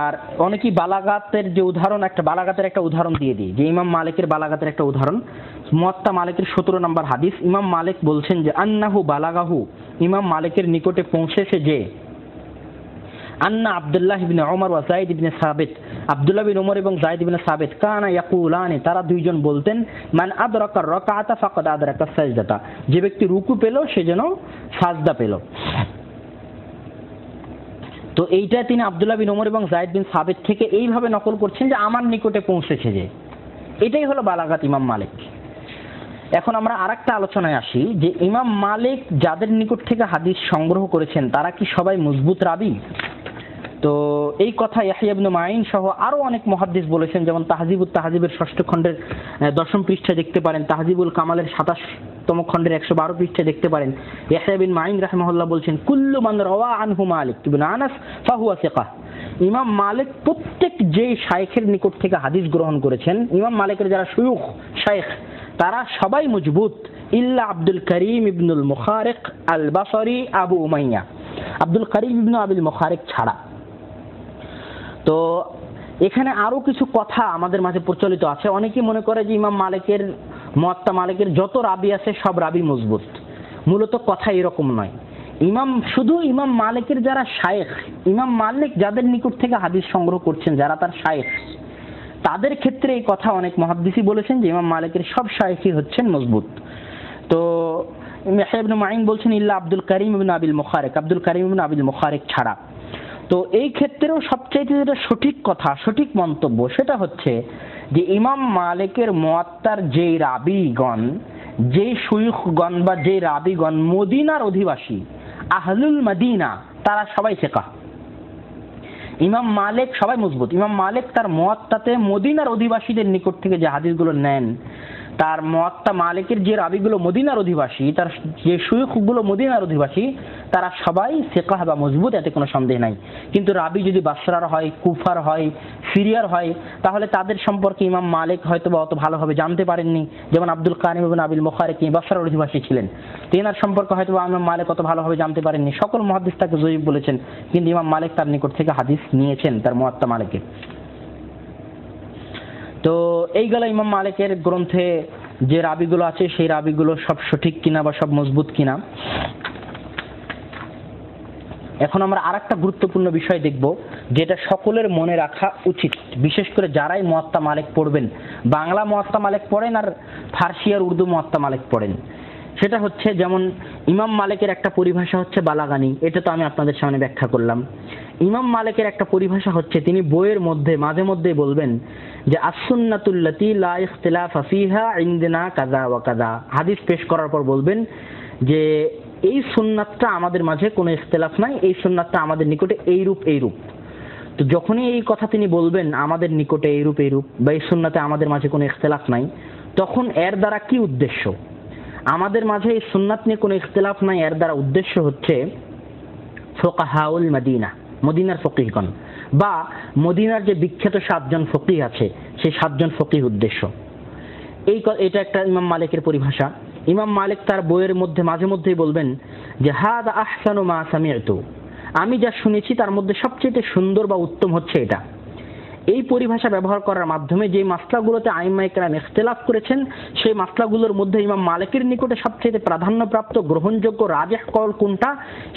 আর অনেকেই বালাগাতের যে উদাহরণ, বালাগাতের একটা উদাহরণ দিয়ে দিই, যে ইমাম মালিকের বালাগাতের একটা উদাহরণ, মুয়াত্তা মালিকের 17 নম্বর হাদিস। ইমাম মালিক বলছেন যে আন্নাহু বালাগাহু, ইমাম মালিকের নিকটে পৌঁছেছে যে আন্না আব্দুল্লাহ ইবনে ওমর ওয়া যায়েদ ইবনে সাবিত, আব্দুল্লাহ বিন ওমর এবং যায়েদ ইবনে সাবিত, কানা ইয়াকুলানি, তারা দুইজন বলতেন, মান আদরাকা রাকাআতা ফাকাদ আদরাকা সাজদাতা, যে ব্যক্তি রুকু পেল সে যেন সাজদা পেল। তো এইটা তিনি আব্দুল্লাহ বিন ওমর এবং যায়েদ বিন সাবিত থেকে এইভাবে নকল করছেন যে আমার নিকটে পৌঁছেছে যে, এটাই হলো বালাগাত ইমাম মালিক। এখন আমরা আরেকটা আলোচনায় আসি যে ইমাম মালিক যাদের নিকট থেকে হাদিস সংগ্রহ করেছেন তারা কি সবাই মজবুত রাবী? তো এই কথা ইয়াহইয়া ইবনে মাঈন সহ আরো অনেক মুহাদ্দিস বলেছেন, যেমন তাহজিবুত তাহজিবের 6ষ্ঠ খণ্ডের 10ম পৃষ্ঠায় দেখতে পারেন, তাহজিবুল কামালের 27তম খণ্ডের 112 পৃষ্ঠায় দেখতে পারেন। ইয়াহইয়া বিন মাঈন রাহিমাহুল্লাহ বলছেন, কুল্লু মান রাওয়া আনহু মালিক ইবনে আনাস ফাহুয়া সিকাহ, ইমাম মালিক প্রত্যেক যে শাইখের নিকট থেকে হাদিস গ্রহণ করেছেন, ইমাম মালিকের যারা শুয়ুখ শাইখ তারা সবাই মজবুত, ইল্লা আব্দুল করিম ইবনুল মুখারিক আল বাসরি আবু উমাইয়া, আব্দুল করিম ইবনে আবিল মুখারিক ছাড়া। তো এখানে আরো কিছু কথা আমাদের মাঝে প্রচলিত আছে। অনেকেই মনে করে যে ইমাম মালিকের, মুয়াত্তা মালিকের যত রাবি আছে সব রাবি মজবুত। মূলত কথা এরকম নয়। শুধু ইমাম মালিকের যারা শায়েখ, ইমাম মালিক যাদের নিকট থেকে হাদিস সংগ্রহ করছেন, যারা তার শায়েখ, তাদের ক্ষেত্রে এই কথা অনেক মুহাদ্দিসই বলেছেন যে ইমাম মালিকের সব শায়েখই হচ্ছেন মজবুত। তো ইয়াহইয়া ইবনে মাঈন বলছেন ইল্লা আব্দুল করিম ইবনে আবিল মুখারিক, আব্দুল করিম ইবনে আবিল মুখারিক ছাড়া। তো এই ক্ষেত্রেও সবচেয়ে যেটা সঠিক কথা, সঠিক মন্তব্য, সেটা হচ্ছে যে ইমাম মালিকের মুয়াত্তার যেই রাবীগণ, যেই শুয়ুখগণ বা যেই রাবীগণ মদিনার অধিবাসী, আহলুল মদিনা, তারা সবাই সিকাহ। ইমাম মালিক সবাই মজবুত। ইমাম মালিক তার মুয়াত্তাতে মদিনার অধিবাসীদের নিকট থেকে যে হাদিসগুলো নেন, তার মুয়াত্তা মালিকের যে রাবীগুলো মদিনার অধিবাসী, তার যে শুয়ুখগুলো মদিনার অধিবাসী, তারা সবাই সিকাহ বা মজবুত, এতে কোনো সন্দেহ নাই। কিন্তু রাবী যদি বাসরার হয়, কুফার হয়, সিরিয়ার হয়, তাহলে তাদের সম্পর্কে ইমাম মালিক হয়তো বা অত ভালোভাবে জানতে পারেননি। যেমন আব্দুল করিম ইবনে আবিল মুখারিক বাসরার অধিবাসী ছিলেন, তেনার সম্পর্কে হয়তো ইমাম মালিক অত ভালোভাবে জানতে পারেননি। সকল মুহাদ্দিস তাকে জয়ীফ বলেছেন, কিন্তু ইমাম মালিক তার নিকট থেকে হাদিস নিয়েছেন তার মুয়াত্তা মালিকের। তো এইগুলো ইমাম মালিকের গ্রন্থে যে রাবিগুলো আছে সেই রাবিগুলো সব সঠিক কিনা বা সব মজবুত কিনা। এখন আমরা আরেকটা গুরুত্বপূর্ণ বিষয় দেখব, যেটা সকলের মনে রাখা উচিত, বিশেষ করে যারাই মুয়াত্তা মালিক পড়বেন, বাংলা মুয়াত্তা মালিক পড়েন আর ফার্সি আর উর্দু মুয়াত্তা মালিক পড়েন। সেটা হচ্ছে, যেমন ইমাম মালিকের একটা পরিভাষা হচ্ছে বালাগানি, এটা তো আমি আপনাদের সামনে ব্যাখ্যা করলাম। ইমাম মালিকের একটা পরিভাষা হচ্ছে, তিনি বইয়ের মধ্যে মাঝে মধ্যে বলবেন যে as-সুন্নাতুল্লাতী লা ইখতিলাফা ফীহা ইনদিনা কাযা ওয়া কাযা, হাদিস পেশ করার পর বলবেন যে এই সুন্নাতটা আমাদের মাঝে কোনো ইখতিলাফ নাই, এই সুন্নাতটা আমাদের নিকটে এইরূপ এইরূপ। তো যখনই এই কথা তিনি বলবেন আমাদের নিকটে এইরূপ এইরূপ বা এই সুন্নাতে আমাদের মাঝে কোনো ইখতিলাফ নাই, তখন এর দ্বারা কি উদ্দেশ্য? আমাদের মাঝে এই সুন্নাত নিয়ে কোনো ইখতিলাফ নাই, এর দ্বারা উদ্দেশ্য হচ্ছে ফুকাহাউল মদিনা, মদিনার ফকিহগণ বা মদিনার যে বিখ্যাত 7 জন ফকিহ আছে, সেই 7 জন ফকিহ উদ্দেশ্য। এটা একটা ইমাম মালিকের পরিভাষা। ইমাম মালিক তার বইয়ের মধ্যে মাঝে মধ্যেই বলবেন যে হাদা আহসানু মা সামি'তু, আমি যা শুনেছি তার মধ্যে সবচেয়ে সুন্দর বা উত্তম হচ্ছে এটা। এই পরিভাষা ব্যবহার করার মাধ্যমে যে মাসলাগুলোতে আইম্মায়ে কেরাম ইখতিলাফ করেছেন সেই মাসলাগুলোর মধ্যে ইমাম মালিকের নিকটে সবচেয়ে প্রাধান্যপ্রাপ্ত গ্রহণযোগ্য রাজিহ কওল কোনটা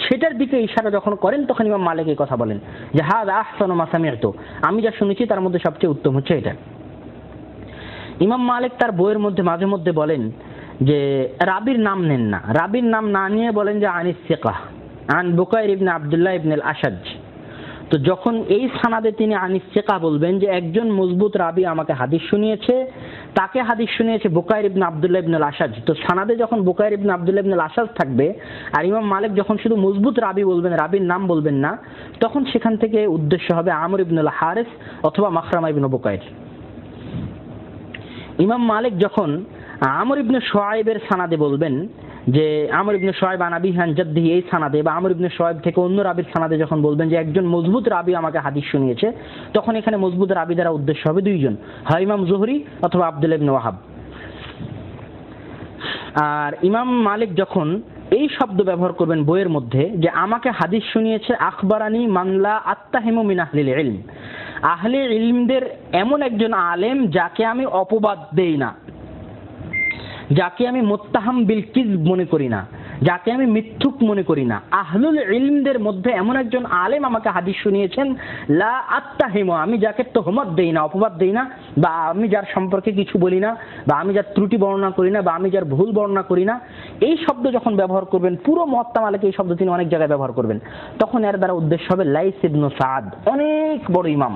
সেটার দিকে ইশারা যখন করেন তখন ইমাম মালিক এই কথা বলেন যে হাযা আহসানু মা সামি'তু, আমি যা শুনেছি তার মধ্যে সবচেয়ে উত্তম হচ্ছে এটা। ইমাম মালিক তার বইয়ের মধ্যে মাঝে মধ্যে বলেন যে রাবির নাম নেন না, রাবির নাম না নিয়ে বলেন যে আনিস সিকাহ আন বুকাইর ইবনে আব্দুল্লাহ ইবনে আল আশাজ। তো যখন এই সানাদে তিনি আনিস সিকাহ বলবেন যে একজন মজবুত রাবি আমাকে হাদিস শুনিয়েছে, তাকে হাদিস শুনিয়েছে বুকাইর ইবনে আব্দুল্লাহ ইবনে আল আশাজ, তো সানাদে যখন বুকাইর ইবনে আব্দুল্লাহ ইবনে আল আশাজ থাকবে আর ইমাম মালিক যখন শুধু মজবুত রাবি বলবেন, রাবির নাম বলবেন না, তখন সেখান থেকে উদ্দেশ্য হবে আমর ইবনে আল হারিস অথবা মাখরামা ইবনে বুকাইর। ইমাম মালিক যখন আমর ইবনে শুআয়বের সানাদে বলবেন যে আমর ইবনে শুআয়ব আন আবিহি আন জাদ্দিহি, এই সানাদে বা আমর ইবনে শুআয়ব থেকে অন্য রাবির সানাদে যখন বলবেন যে একজন মজবুত রাবি আমাকে হাদিস শুনিয়েছে, তখন এখানে মজবুত রাবি দ্বারা উদ্দেশ্য হবে দুইজন, হয় ইমাম জুহরি অথবা আব্দুল্লাহ ইবনে ওয়াহাব। আর ইমাম মালিক যখন এই শব্দ ব্যবহার করবেন বইয়ের মধ্যে যে আমাকে হাদিস শুনিয়েছে আখবারানি মানলা আত্তাহিমু মিন আহলিল ইলম, আহলে ইলমদের এমন একজন আলেম যাকে আমি অপবাদ দেই না, যাকে আমি মুত্তাহাম বিল কিযব মনে করি না, যাকে আমি মিথ্যুক মনে করি না, আহলুল ইলমদের মধ্যে এমন একজন আলেম আমাকে হাদিস শুনিয়েছেন লা আত্তাহিমু, আমি যাকে তোহমত দেই না, অপবাদ দেই না, বা আমি যার সম্পর্কে কিছু বলি না, বা আমি যার ত্রুটি বর্ণনা করি না, বা আমি যার ভুল বর্ণনা করি না, এই শব্দ যখন ব্যবহার করবেন পুরো মুওয়াত্তা মালিক এই শব্দ তিনি অনেক জায়গায় ব্যবহার করবেন, তখন এর দ্বারা উদ্দেশ্য হবে লাইস ইবনে সাদ, অনেক বড় ইমাম,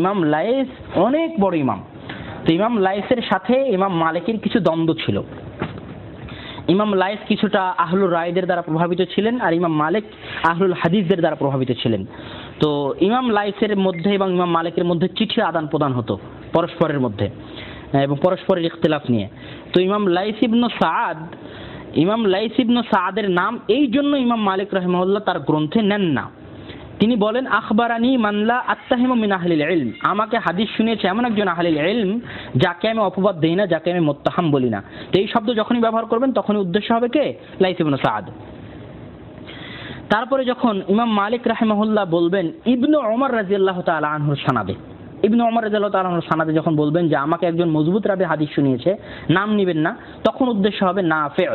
ইমাম লাইস অনেক বড় ইমাম। তো ইমাম লাইসের সাথে ইমাম মালিকের কিছু দ্বন্দ্ব ছিল। ইমাম লাইস কিছুটা আহলুর রায়দের দ্বারা প্রভাবিত ছিলেন আর ইমাম মালিক আহলুল হাদিসদের দ্বারা প্রভাবিত ছিলেন। তো ইমাম লাইসের মধ্যে এবং ইমাম মালিকের মধ্যে চিঠির আদান প্রদান হতো পরস্পরের মধ্যে এবং পরস্পরের ইখতিলাফ নিয়ে। তো ইমাম লাইস ইবনে সাদের নাম এই জন্য ইমাম মালিক রাহিমাহুল্লাহ তার গ্রন্থে নেন না। তিনি বলেন আখবারানি মানলা আত্তাহিমু মিন আহলিল ইলম, আমাকে হাদিস শুনিয়েছে এমন একজন আহলিল ইলম যাকে আমি অপবাদ দেই না, যাকে আমি মুত্তাহাম বলি না। তো এই শব্দ যখনই ব্যবহার করবেন তখনই উদ্দেশ্য হবে কে? লাইস ইবনে সাদ। তারপরে যখন ইমাম মালিক রাহিমাহুল্লাহ বলবেন ইবনে ওমর রাদিয়াল্লাহু তাআলা আনহুর সানাদে, ইবনে ওমর রাদিয়াল্লাহু তাআলা আনহুর সানাদে যখন বলবেন যে আমাকে একজন মজবুত রাবি হাদিস শুনিয়েছে, নাম নেবেন না, তখন উদ্দেশ্য হবে নাফি'।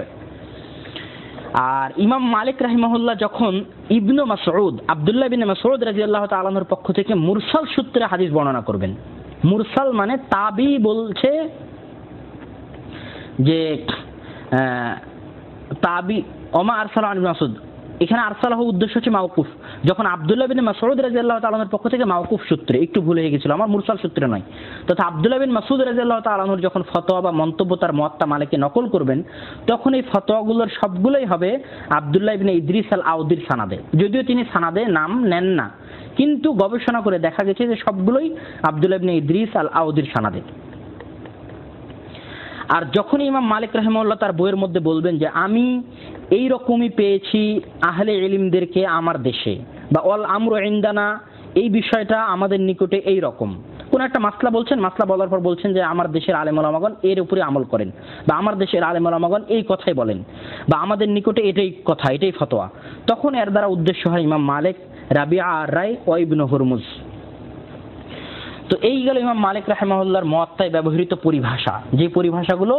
আর ইমাম মালিক রাহিমাহুল্লাহ যখন ইবনে মাসউদ আব্দুল্লাহ ইবনে মাসউদ রাদিয়াল্লাহু তাআলা আনহুর পক্ষ থেকে মুরসাল সূত্রে হাদিস বর্ণনা করবেন, মুরসাল মানে তাবি বলছে যে তাবি ওমা আরসালা আন ইবনে মাসউদ, এখানে আরসালাহু উদ্দেশ্য হচ্ছে মাওকুফ। যখন আব্দুল্লাহ ইবনে মাসউদ রাদিয়াল্লাহু তাআলা আনহুর পক্ষ থেকে মাওকুফ সূত্রে, একটু ভুল হয়ে গিয়েছিল আমার, মুরসাল সূত্রে নয়, তথা আব্দুল্লাহ বিন মাসউদ রাদিয়াল্লাহু তাআলা আনহুর যখন ফতোয়া বা মন্তব্য তার মুওয়াত্তা মালিকে নকল করবেন, তখন এই ফতোয়াগুলোর সবগুলোই হবে আব্দুল্লাহ ইবনে ইদ্রিস আল আউদির সানাদে, যদিও তিনি সানাদে নাম নেন না, কিন্তু গবেষণা করে দেখা গেছে যে সবগুলোই আব্দুল্লাহ ইবনে ইদ্রিস আল আউদির সানাদে। আর যখন ইমাম মালিক রাহিমাহুল্লাহ তার বইয়ের মধ্যে বলবেন যে আমি এই রকমই পেয়েছি আহলে ইলমদেরকে আমার দেশে, বা অল আমরু ইনদানা, এই বিষয়টা আমাদের নিকটে এই রকম, কোন একটা মাসলা বলছেন, মাসলা বলার পর বলছেন যে আমার দেশের আলেম ওলামাগণ এর উপরে আমল করেন, বা আমার দেশের আলেম ওলামাগণ এই কথাই বলেন, বা আমাদের নিকটে এটাই কথা, এটাই ফতোয়া, তখন এর দ্বারা উদ্দেশ্য হয় ইমাম মালিক, রাবিআ আর রাই ও ইবনে হুরমুজ। তো এই গেল ইমাম মালিক রাহিমাহুল্লাহর মুওয়াত্তায় ব্যবহৃত পরিভাষা, যে পরিভাষাগুলো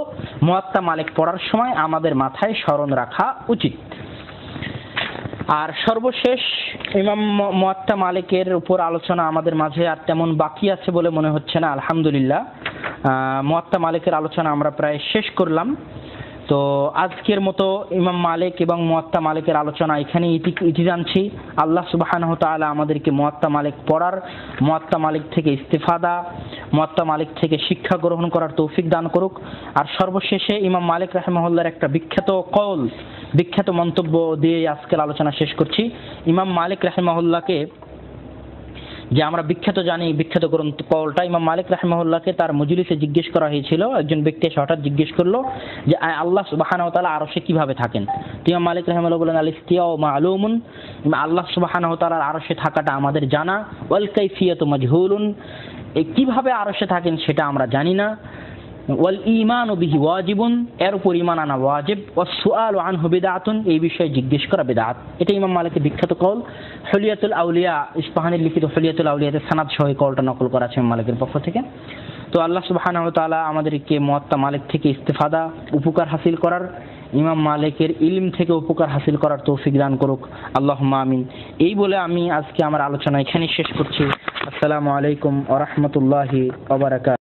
মুওয়াত্তা মালিক পড়ার সময় আমাদের মাথায় স্মরণ রাখা উচিত। আর সর্বশেষ ইমাম মুওয়াত্তা মালিকের উপর আলোচনা আমাদের মাঝে আর তেমন বাকি আছে বলে মনে হচ্ছে না, আলহামদুলিল্লাহ মুওয়াত্তা মালিকের আলোচনা আমরা প্রায় শেষ করলাম। তো আজকের মতো ইমাম মালিক এবং মুওয়াত্তা মালিকের আলোচনা এখানেই ইতি জানছি। আল্লাহ সুবহানাহু ওয়া তাআলা আমাদেরকে মুওয়াত্তা মালিক পড়ার, মুওয়াত্তা মালিক থেকে ইস্তেফাদা, মুওয়াত্তা মালিক থেকে শিক্ষা গ্রহণ করার তৌফিক দান করুক। আর সর্বশেষে ইমাম মালিক রাহিমাহুল্লাহর একটা বিখ্যাত মন্তব্য দিয়ে আজকের আলোচনা শেষ করছি। ইমাম মালিক রাহিমাহুল্লাহকে যে আমরা বিখ্যাত জানি, বিখ্যাত গ্রন্থ কওলটা, ইমাম মালিক রাহিমাহুল্লাহকে তার মজলিসে জিজ্ঞেস করা হয়েছিল, একজন ব্যক্তি এসে হঠাৎ জিজ্ঞেস করলো যে আল্লাহ সুবহানাহু ওয়া তাআলা আরশে কিভাবে থাকেন। ইমাম মালিক রাহিমাহুল্লাহ বলেন আল ইস্তিওয়া মালুমুন, আল্লাহ সুবহানাহু ওয়া তাআলার আরশে থাকাটা আমাদের জানা, ওয়াল কাইফিয়াতু মাজহুলুন, কিভাবে আরশে থাকেন সেটা আমরা জানি না। ওয়াল ঈমানু বিহি ওয়াজিবুন, এর উপর ঈমান আনা ওয়াজিব, ওয়াস সুআলু আনহু বিদআতুন, এই বিষয়ে জিজ্ঞেস করা বিদআত। এটা ইমাম মালিকের বিখ্যাত কওল। হুলিয়াতুল আউলিয়া, ইস্পাহানির লিখিত হুলিয়াতুল আউলিয়াতে সানাদ সহ কওলটা নকল করা আছে ইমাম মালিকের পক্ষ থেকে। তো আল্লাহ সুবহানাহু ওয়া তাআলা আমাদেরকে মুয়াত্তা মালিক থেকে ইস্তেফাদা, উপকার হাসিল করার, ইমাম মালিকের ইলম থেকে উপকার হাসিল করার তৌফিক দান করুক, আল্লাহুম্মা আমিন। এই বলে আমি আজকে আমার আলোচনা এখানেই শেষ করছি। আসসালামু আলাইকুম ওয়া রাহমাতুল্লাহি ওয়া বারাকাতুহু।